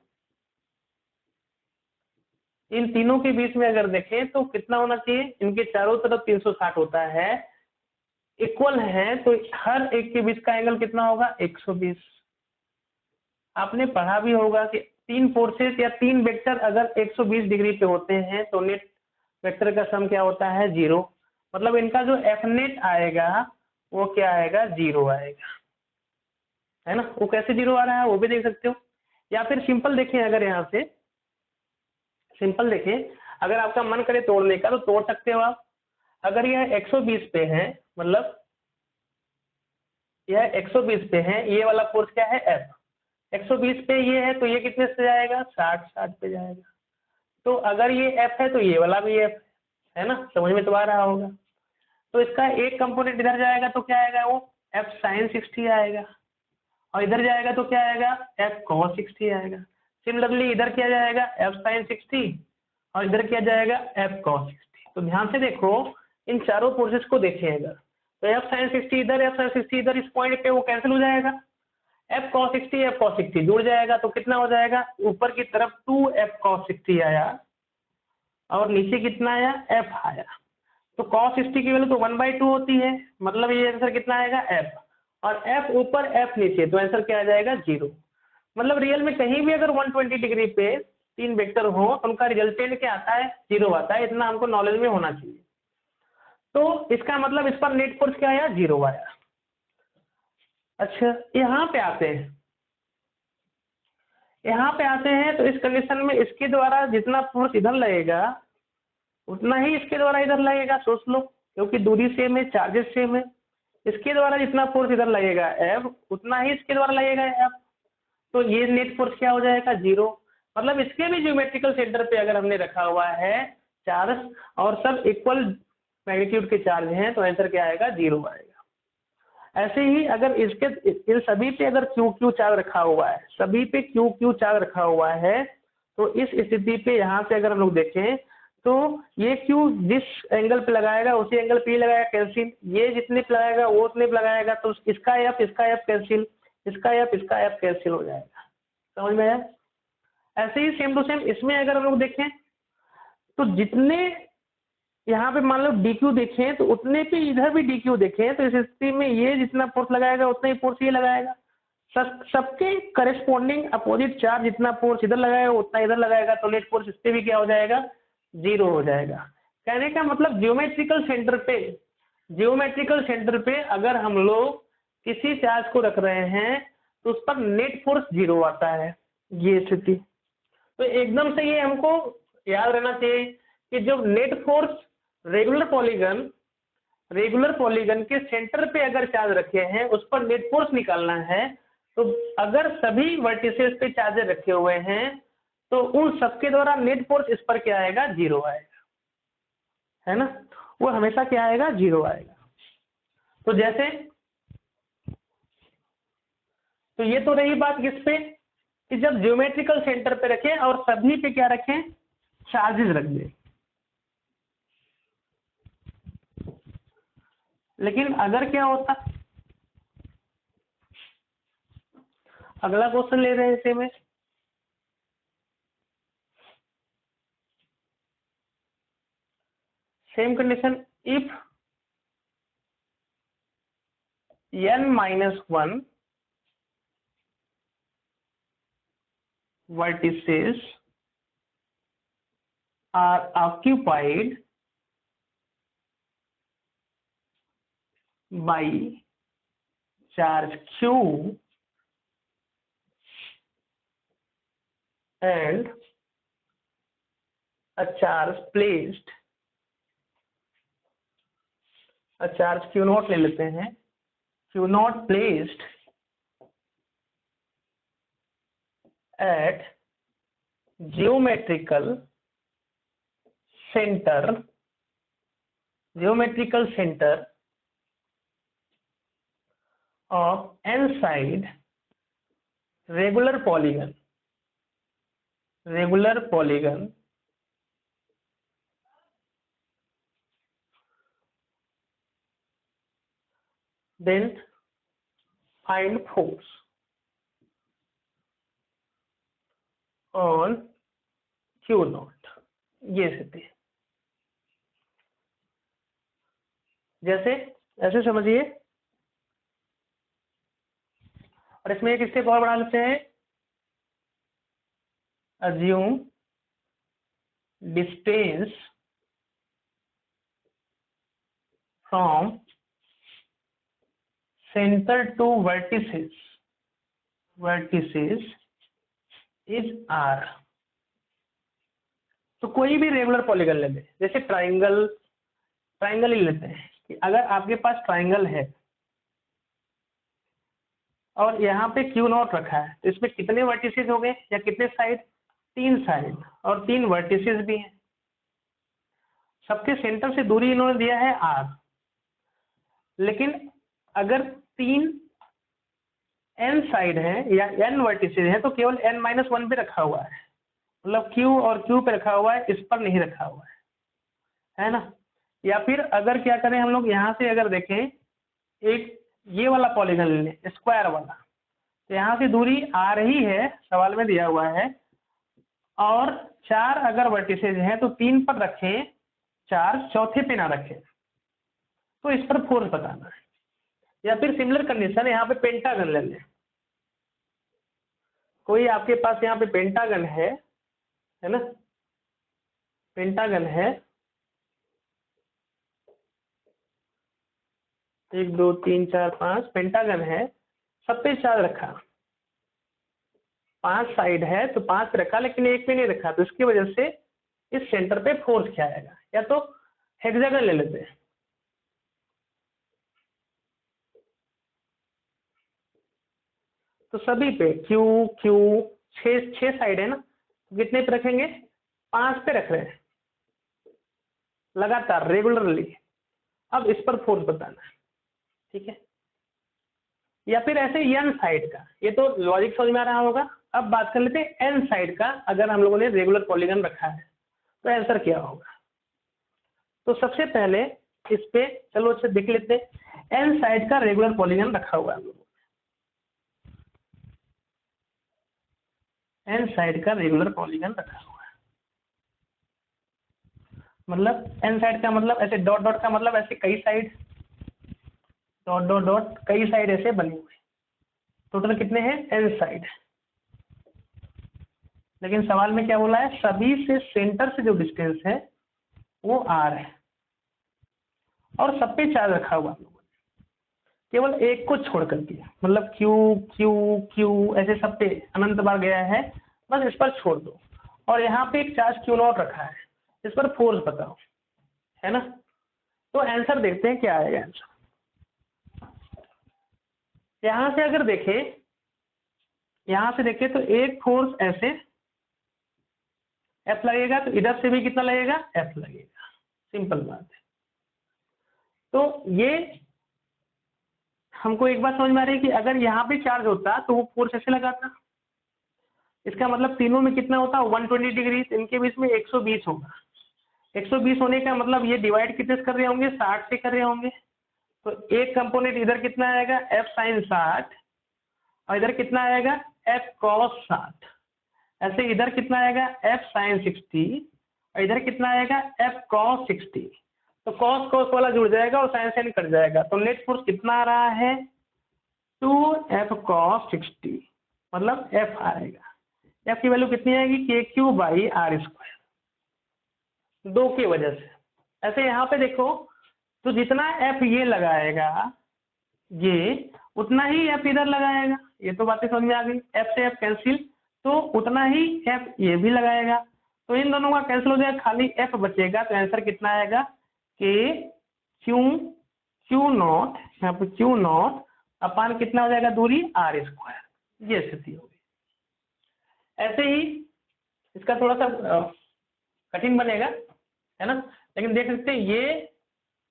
इन तीनों के बीच में अगर देखें तो कितना होना चाहिए, इनके चारों तरफ 360 होता है, इक्वल है, तो हर एक के बीच का एंगल कितना होगा, 120। आपने पढ़ा भी होगा कि तीन फोर्सेस या तीन वेक्टर अगर 120 डिग्री पे होते हैं तो नेट वेक्टर का सम क्या होता है, 0। मतलब इनका जो एफ नेट आएगा वो क्या आएगा, 0 आएगा, है ना। वो कैसे 0 आ रहा है वो भी देख सकते हो। या फिर सिंपल देखें, अगर यहाँ से सिंपल देखें, अगर आपका मन करे तोड़ने का तो तोड़ सकते हो आप। अगर यह 120 पे है, मतलब यह 120 पे है, ये वाला फोर्स क्या है, F 120 पे ये है, तो ये कितने से जाएगा, 60 पे जाएगा। तो अगर ये F है तो ये वाला भी F है ना, समझ में तो आ रहा होगा। तो इसका एक कंपोनेंट इधर जाएगा तो क्या आएगा, वो F sin 60 आएगा, और इधर जाएगा तो क्या आएगा, F cos 60 आएगा। सिमिलरली इधर क्या जाएगा, F sin 60, और इधर क्या जाएगा, F cos 60। तो ध्यान से देखो इन चारों फोर्सेस को देखें अगर, तो एफ साइन 60 इधर, एफ साइन 60 इधर, इस पॉइंट पे वो कैंसिल हो जाएगा, एफ कॉस 60 एफ कॉस 60 जुड़ जाएगा, तो कितना हो जाएगा, ऊपर की तरफ 2 एफ कॉस 60 आया और नीचे कितना आया, एफ आया। तो कॉस 60 की वैल्यू तो 1/2 होती है, मतलब ये आंसर कितना आएगा, एफ, और एफ ऊपर एफ नीचे, तो आंसर क्या आ जाएगा, 0। मतलब रियल में कहीं भी अगर 120 डिग्री पे 3 वेक्टर हो तो उनका रिजल्टेंट क्या आता है, 0 आता है, इतना हमको नॉलेज में होना चाहिए। तो इसका मतलब इस पर नेट फोर्स क्या आया, 0 आया। अच्छा यहाँ पे आते हैं, तो इस कंडीशन में इसके द्वारा जितना फोर्स इधर लगेगा उतना ही इसके द्वारा इधर लगेगा, सोच लो, क्योंकि दूरी सेम है, चार्जेस सेम है। इसके द्वारा जितना फोर्स इधर लगेगा एफ, उतना ही इसके द्वारा लगेगा एफ, तो ये नेट फोर्स क्या हो जाएगा, 0। मतलब इसके भी ज्योमेट्रिकल सेंटर पे अगर हमने रखा हुआ है चार्ज और सब इक्वल मैग्नीट्यूड के चार्ज हैं, तो आंसर क्या आएगा, 0 आएगा। ऐसे ही अगर इसके इन सभी पे अगर क्यू क्यू चार्ज रखा हुआ है, सभी पे क्यू क्यू चार्ज रखा हुआ है, तो इस स्थिति पे यहाँ से अगर हम लोग देखें तो ये क्यू जिस एंगल पे लगाएगा उसी एंगल पे ही लगाएगा कैंसिल, ये जितने पे लगाएगा वो उतने पे लगाएगा, तो इसका एफ कैंसिल, इसका एफ कैंसिल हो जाएगा। समझ में आया। ऐसे ही सेम टू सेम इसमें अगर हम लोग देखें तो जितने यहाँ पे मान लो डी क्यू देखें तो उतने पे इधर भी डी क्यू देखें, तो इस स्थिति में ये जितना फोर्स लगाएगा उतना ही फोर्स ये लगाएगा, सबके करेस्पॉन्डिंग अपोजिट चार्ज जितना फोर्स इधर लगाएगा उतना इधर लगाएगा, तो नेट फोर्स इस पे भी क्या हो जाएगा, 0 हो जाएगा। कहने का मतलब ज्योमेट्रिकल सेंटर पे अगर हम लोग किसी चार्ज को रख रहे हैं तो उस पर नेट फोर्स 0 आता है, ये स्थिति। तो एकदम से ये हमको याद रहना चाहिए कि जब नेट फोर्स रेगुलर पॉलीगन के सेंटर पे अगर चार्ज रखे हैं उस पर नेट फोर्स निकालना है, तो अगर सभी वर्टिसेस पे चार्ज रखे हुए हैं तो उन सबके द्वारा नेट फोर्स इस पर क्या आएगा, 0 आएगा, है ना, वो हमेशा क्या आएगा, 0 आएगा। तो जैसे, तो ये तो रही बात किस पे, कि जब ज्योमेट्रिकल सेंटर पे रखें और सभी पे क्या रखें, चार्जेस रख दें। लेकिन अगर क्या होता, अगला क्वेश्चन ले रहे हैं इसे में, same condition, if n-1 vertices are occupied by charge q and a charge q naught ले लेते हैं, q naught placed at geometrical center of n-side regular polygon, then find force on q naught। ये स्थिति जैसे ऐसे समझिए, और इसमें एक स्टेप और बढ़ा लेते हैं, assume distance from center to vertices is r। तो कोई भी रेगुलर पॉलीगन ले लें, जैसे ट्राइंगल ही लेते हैं कि अगर आपके पास ट्राइंगल है और यहाँ पे क्यू नॉट रखा है, तो इसमें कितने वर्टिसेस हो गए या कितने साइड, 3 साइड और 3 वर्टिसेस भी हैं, सबके सेंटर से दूरी इन्होंने दिया है r। लेकिन अगर 3 n साइड है या n वर्टिसेस हैं तो केवल n-1 पे रखा हुआ है, मतलब q और q पे रखा हुआ है, इस पर नहीं रखा हुआ है ना। या फिर अगर क्या करें हम लोग यहाँ से अगर देखें, एक ये वाला पॉलीगन ले लें स्क्वायर वाला, तो यहाँ से दूरी आ रही है, सवाल में दिया हुआ है, और 4 अगर वर्टिसेज हैं तो 3 पर रखें, 4 चौथे पे ना रखें, तो इस पर फोर्स बताना है। या फिर सिमिलर कंडीशन यहाँ पे पेंटागन ले लें, कोई आपके पास यहाँ पे पेंटागन है ना, पेंटागन है 1 2 3 4 5 पेंटागन है, सब पे 4 रखा, 5 साइड है तो 5 पे रखा, लेकिन एक पे नहीं रखा, तो इसकी वजह से इस सेंटर पे फोर्स क्या आएगा। या तो हेक्सागन ले लेते हैं, तो सभी पे क्यू क्यू 6 साइड है ना, तो कितने पे रखेंगे, 5 पे रख रहे हैं लगातार रेगुलरली। अब इस पर फोर्स बताना है, ठीक है। या फिर ऐसे एन साइड का, ये तो लॉजिक समझ में आ रहा होगा। अब बात कर लेते हैं एन साइड का, अगर हम लोगों ने रेगुलर पॉलीगन रखा है तो आंसर क्या होगा। तो सबसे पहले इस पे चलो अच्छे देख लेते हैं, एन साइड का रेगुलर पॉलीगन रखा हुआ है हम लोगों ने, एन साइड का रेगुलर पॉलीगन रखा हुआ है, मतलब एन साइड का मतलब ऐसे डॉट डॉट का मतलब ऐसे कई साइड, डॉट डॉट डॉट कई साइड ऐसे बने हुए, टोटल कितने हैं एन साइड। लेकिन सवाल में क्या बोला है, सभी से सेंटर से जो डिस्टेंस है वो आर है, और सब पे 4 रखा हुआ हम लोगों ने, केवल एक को छोड़ करके, मतलब क्यू क्यू क्यू ऐसे सब पे अनंत बार गया है, बस इस पर छोड़ दो। और यहाँ पे एक चार्ज क्यू नॉट रखा है, इस पर फोर्स बताओ, है ना। तो आंसर देखते हैं क्या आएगा आंसर। यहाँ से अगर देखें, यहाँ से देखें तो एक फोर्स ऐसे एफ लगेगा, तो इधर से भी कितना लगेगा, एफ लगेगा, सिंपल बात है। तो ये हमको एक बात समझ में आ रही है कि अगर यहाँ पे चार्ज होता तो वो फोर्स ऐसे लगाता, इसका मतलब तीनों में कितना होता, 120 डिग्री, इनके बीच में 120 होगा। 120 होने का मतलब ये डिवाइड कितने से कर रहे होंगे, 60 से कर रहे होंगे, तो एक कंपोनेंट इधर कितना आएगा, एफ साइन 60, और इधर कितना आएगा, एफ कॉस 60। ऐसे इधर कितना आएगा, एफ साइन 60, और इधर कितना आएगा, एफ कॉस 60। तो कॉस कॉस वाला जुड़ जाएगा और साइन साइन कट जाएगा, तो नेट फोर्स कितना आ रहा है, 2f cos 60, मतलब f आएगा। f की वैल्यू कितनी आएगी, के क्यू बाई आर स्क्वायर, 2 की वजह से। ऐसे यहाँ पे देखो, तो जितना f ये लगाएगा ये, उतना ही f इधर लगाएगा, ये तो बातें समझ में आ गई। f से f कैंसिल, तो उतना ही f ये भी लगाएगा, तो इन दोनों का कैंसिल हो जाएगा, खाली f बचेगा। तो आंसर कितना आएगा, के क्यू नॉट, यहाँ पे क्यू नॉट अपान कितना हो जाएगा, दूरी आर स्क्वायर, ये स्थिति होगी। ऐसे ही इसका थोड़ा सा कठिन बनेगा, है ना, लेकिन देख सकते हैं ये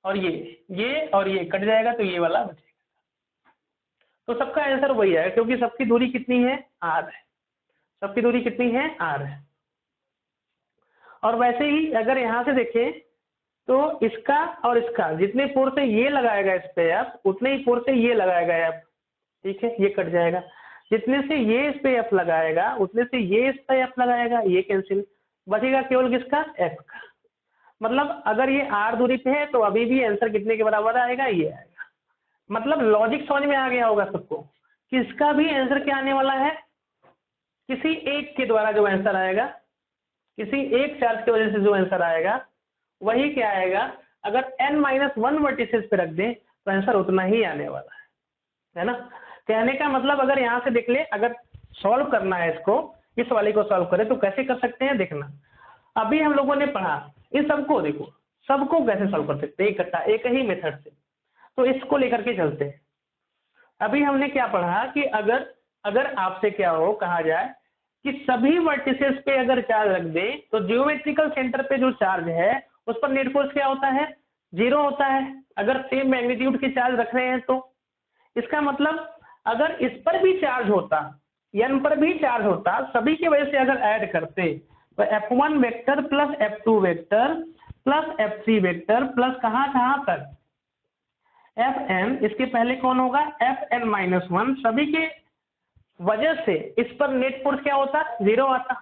और ये और ये कट जाएगा, तो ये वाला बचेगा। तो सबका आंसर वही है, क्योंकि सबकी दूरी कितनी है, आर है, सबकी दूरी कितनी है, आर है। और वैसे ही अगर यहाँ से देखें तो इसका और इसका जितने फोर्स से ये लगाएगा इस पे एफ, उतने ही फोर्स से ये लगाएगा एफ, ठीक है, ये कट जाएगा। जितने से ये इस पे एफ लगाएगा उतने से ये इस पे एफ लगाएगा, ये कैंसिल, बचेगा केवल किसका, एफ का। मतलब अगर ये आर दूरी पे है तो अभी भी आंसर कितने के बराबर आएगा, ये आएगा। मतलब लॉजिक समझ में आ गया होगा सबको कि इसका भी आंसर क्या आने वाला है, किसी एक के द्वारा जो आंसर आएगा, किसी एक चार्ज की वजह से जो आंसर आएगा वही क्या आएगा। अगर n-1 वर्टिसेस पे रख दें तो आंसर उतना ही आने वाला है ना। कहने का मतलब अगर यहाँ से देख ले, अगर सॉल्व करना है इसको, इस वाले को सॉल्व करें तो कैसे कर सकते हैं, देखना। अभी हम लोगों ने पढ़ा इन सबको, देखो सबको कैसे सॉल्व कर सकते हैं इकट्ठा एक ही मेथड से, तो इसको लेकर के चलते हैं। अभी हमने क्या पढ़ा कि अगर आपसे क्या हो, कहा जाए कि सभी वर्टिसेस पे अगर चार्ज रख दे तो जियोमेट्रिकल सेंटर पे जो चार्ज है उस पर नेट फोर्स क्या होता है, 0 होता है। अगर सेम मैग्नीट्यूड के चार्ज रख रहे हैं तो इसका मतलब अगर इस पर भी चार्ज होता, n पर भी चार्ज होता, सभी की वजह से अगर ऐड करते तो F1 vector plus F2 vector plus F3 vector plus कहाँ कहाँ तक Fn, इसके पहले कौन होगा Fn-1, सभी के वजह से इस पर नेट फोर्स क्या होता 0 आता,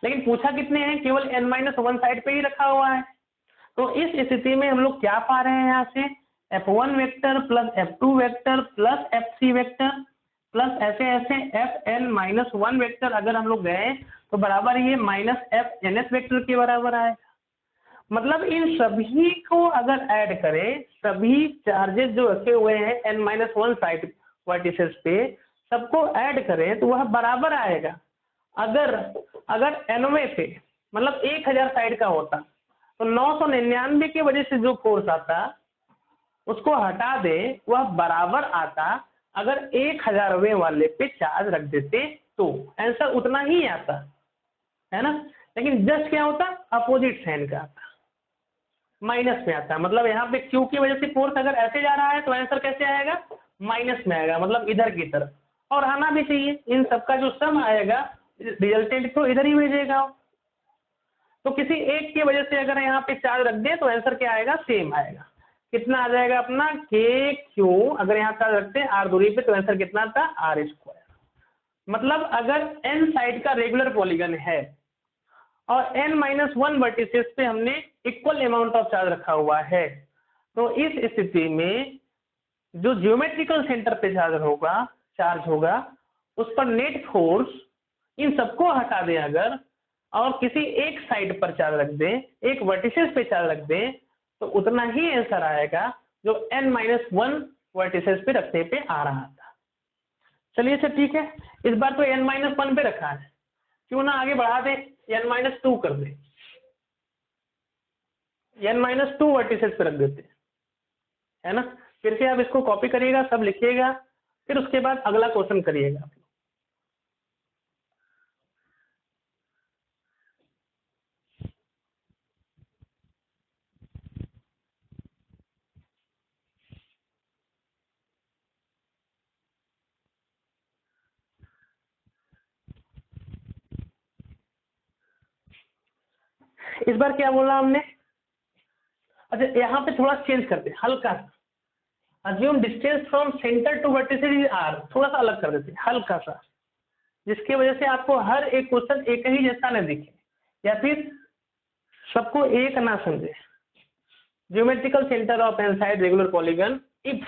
लेकिन पूछा कितने हैं, केवल n-1 साइड पे ही रखा हुआ है। तो इस स्थिति में हम लोग क्या पा रहे हैं, यहाँ से F1 vector plus F2 vector plus F3 vector plus ऐसे ऐसे Fn-1 वेक्टर अगर हम लोग गए तो बराबर ये माइनस Fns वेक्टर के बराबर आए। मतलब इन सभी को अगर ऐड करें, सभी चार्जेस जो रखे हुए हैं n-1 साइड वर्टिसेस पे सबको ऐड करें तो वह बराबर आएगा। अगर nवे पे मतलब 1000 साइड का होता तो 999 की वजह से जो फोर्स आता उसको हटा दे, वह बराबर आता अगर 1000वें वाले पे चार्ज रख देते तो आंसर उतना ही आता है ना। लेकिन जस्ट क्या होता, अपोजिट साइन का आता, माइनस में आता। मतलब यहाँ पे क्यू की वजह से फोर्स अगर ऐसे जा रहा है तो आंसर कैसे आएगा, माइनस में आएगा, मतलब इधर की तरफ, और आना भी चाहिए। इन सबका जो सम आएगा रिजल्टेंट को इधर ही भेजेगा। तो किसी एक की वजह से अगर यहाँ पे चार्ज रख दे तो आंसर क्या आएगा, सेम आएगा। कितना आ जाएगा अपना के क्यू, अगर यहाँ चार्ज रखते हैं आर दूरी पे तो आंसर कितना था R²। मतलब अगर n साइड का रेगुलर पॉलीगन है और n-1 वर्टिसेस पे हमने इक्वल अमाउंट ऑफ चार्ज रखा हुआ है तो इस स्थिति में जो ज्योमेट्रिकल सेंटर पे चार्ज होगा उस पर नेट फोर्स इन सबको हटा दें अगर, और किसी एक साइड पर चार्ज रख दें, एक वर्टिसेस पे चार्ज रख दें तो उतना ही आंसर आएगा जो n-1 वर्टिसेस पे रखने पे आ रहा था। चलिए सर ठीक है, इस बार तो n-1 पे रखा है, क्यों ना आगे बढ़ा दे n-2 कर दे, n-2 वर्टिसेस पे रख देते है ना। फिर से आप इसको कॉपी करिएगा, सब लिखिएगा, फिर उसके बाद अगला क्वेश्चन करिएगा आप लोग। इस बार क्या बोला हमने, अच्छा यहाँ पे थोड़ा चेंज करते हैं हल्का सा, assume distance from centre two vertices is r, थोड़ा सा अलग कर देते हैं हल्का सा, जिसकी वजह से आपको हर एक क्वेश्चन एक ही जैसा न दिखे या फिर सबको एक ना समझे। Geometrical centre of N side regular polygon if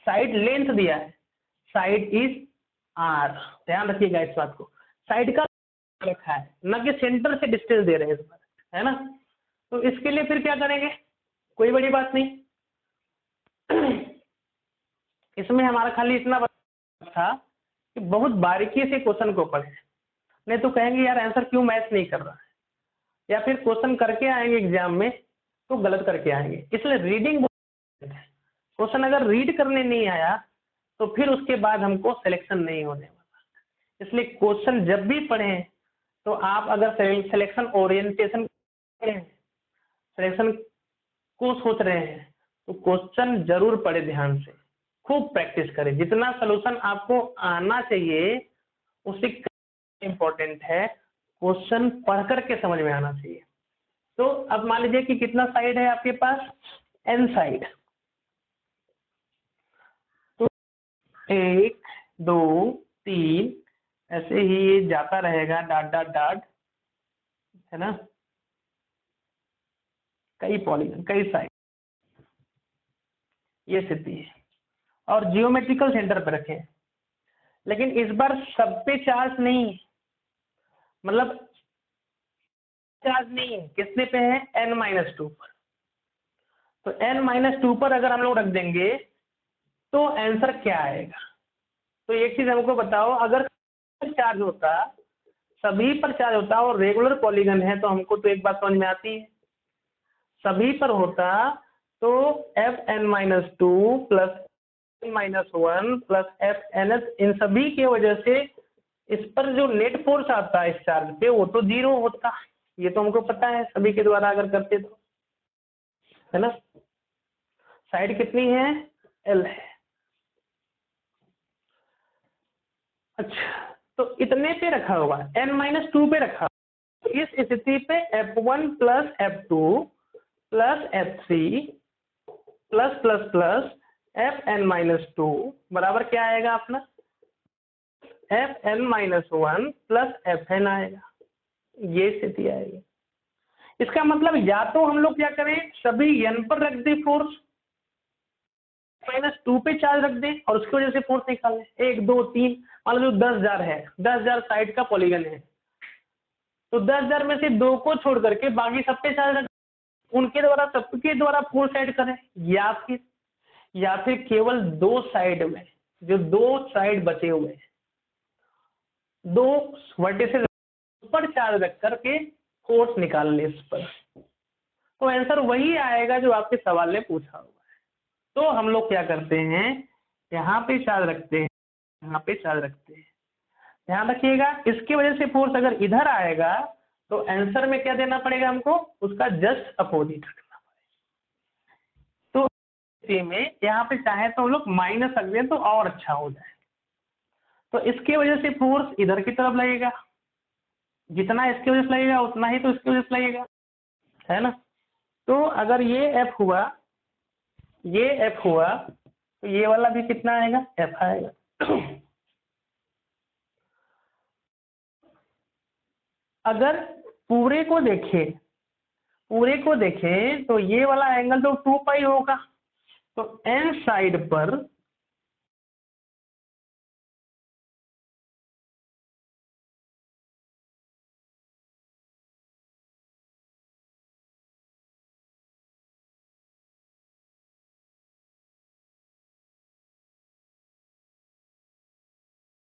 side length दिया है, साइड इज r, ध्यान रखिएगा इस बात को, साइड का रखा है न कि सेंटर से डिस्टेंस दे रहे हैं इस बार, है ना। तो इसके लिए फिर क्या करेंगे, कोई बड़ी बात नहीं, इसमें हमारा खाली इतना था कि बहुत बारीकी से क्वेश्चन को पढ़े, नहीं तो कहेंगे यार आंसर क्यों मैच नहीं कर रहा है, या फिर क्वेश्चन करके आएंगे एग्जाम में तो गलत करके आएंगे। इसलिए रीडिंग, क्वेश्चन अगर रीड करने नहीं आया तो फिर उसके बाद हमको सिलेक्शन नहीं होने वाला। इसलिए क्वेश्चन जब भी पढ़ें तो आप अगर सिलेक्शन ओरिएंटेशन सिलेक्शन को सोच रहे हैं तो क्वेश्चन जरूर पढ़े, ध्यान से खूब प्रैक्टिस करें, जितना सोल्यूशन आपको आना चाहिए उससे इम्पोर्टेंट है क्वेश्चन पढ़ करके समझ में आना चाहिए। तो अब मान लीजिए कि कितना साइड है आपके पास, n साइड, तो 1 2 3 ऐसे ही ये जाता रहेगा डॉट डॉट डॉट, है ना, कई पॉलीगन कई साइड, ये स्थिति है। और जियोमेट्रिकल सेंटर पे रखें, लेकिन इस बार सब पे चार्ज नहीं है, मतलब चार्ज नहीं है, कितने पे है n-2 पर, तो n-2 पर अगर हम लोग रख देंगे तो आंसर क्या आएगा। तो एक चीज हमको बताओ, अगर चार्ज होता, सभी पर चार्ज होता और रेगुलर पॉलीगन है तो हमको तो एक बात समझ में आती है, सभी पर होता तो Fn-2 plus n-1 plus Fns, इन सभी की वजह से इस पर जो नेट फोर्स आता है इस चार्ज पे वो तो 0 होता, ये तो हमको पता है सभी के द्वारा अगर करते तो, है ना। साइड कितनी है, L है। अच्छा, तो इतने पे रखा होगा, n-2 पे रखा होगा। इस स्थिति पे F1 plus F2 plus F3 plus plus plus Fn-2 बराबर क्या आएगा अपना, Fn-1 प्लस Fn आएगा, ये स्थिति आएगी। इसका मतलब या तो हम लोग क्या करें, सभी n पर रख दें फोर्स, -2 पे चार्ज रख दें और उसकी वजह से फोर्स निकाल लें। 1 2 3, मान लो 10,000 है, 10,000 साइड का पॉलीगन है, तो 10,000 में से 2 को छोड़ करके बाकी सब पे चार्ज रख, उनके द्वारा सबके द्वारा फोर्स ऐड करें, या फिर केवल 2 साइड में, जो 2 साइड बचे हुए हैं, 2 वर्टिसेस पर चार्ज रख करके फोर्स निकाल ले इस पर, तो आंसर वही आएगा जो आपके सवाल ने पूछा हुआ है। तो हम लोग क्या करते हैं, यहाँ पे चार्ज रखते हैं, यहाँ पे चार्ज रखते हैं। ध्यान रखिएगा, इसकी वजह से फोर्स अगर इधर आएगा तो आंसर में क्या देना पड़ेगा हमको, उसका जस्ट अपोजिट रखना पड़ेगा। तो इसी में यहाँ पे चाहे तो हम लोग माइनस रख दें तो और अच्छा हो जाए। तो इसकी वजह से फोर्स इधर की तरफ लगेगा, जितना इसकी वजह से लगेगा उतना ही तो इसकी वजह से लगेगा, है ना। तो अगर ये F हुआ, ये F हुआ, तो ये वाला भी कितना आएगा, F आएगा। अगर पूरे को देखें तो ये वाला एंगल तो 2 पाई होगा, तो n साइड पर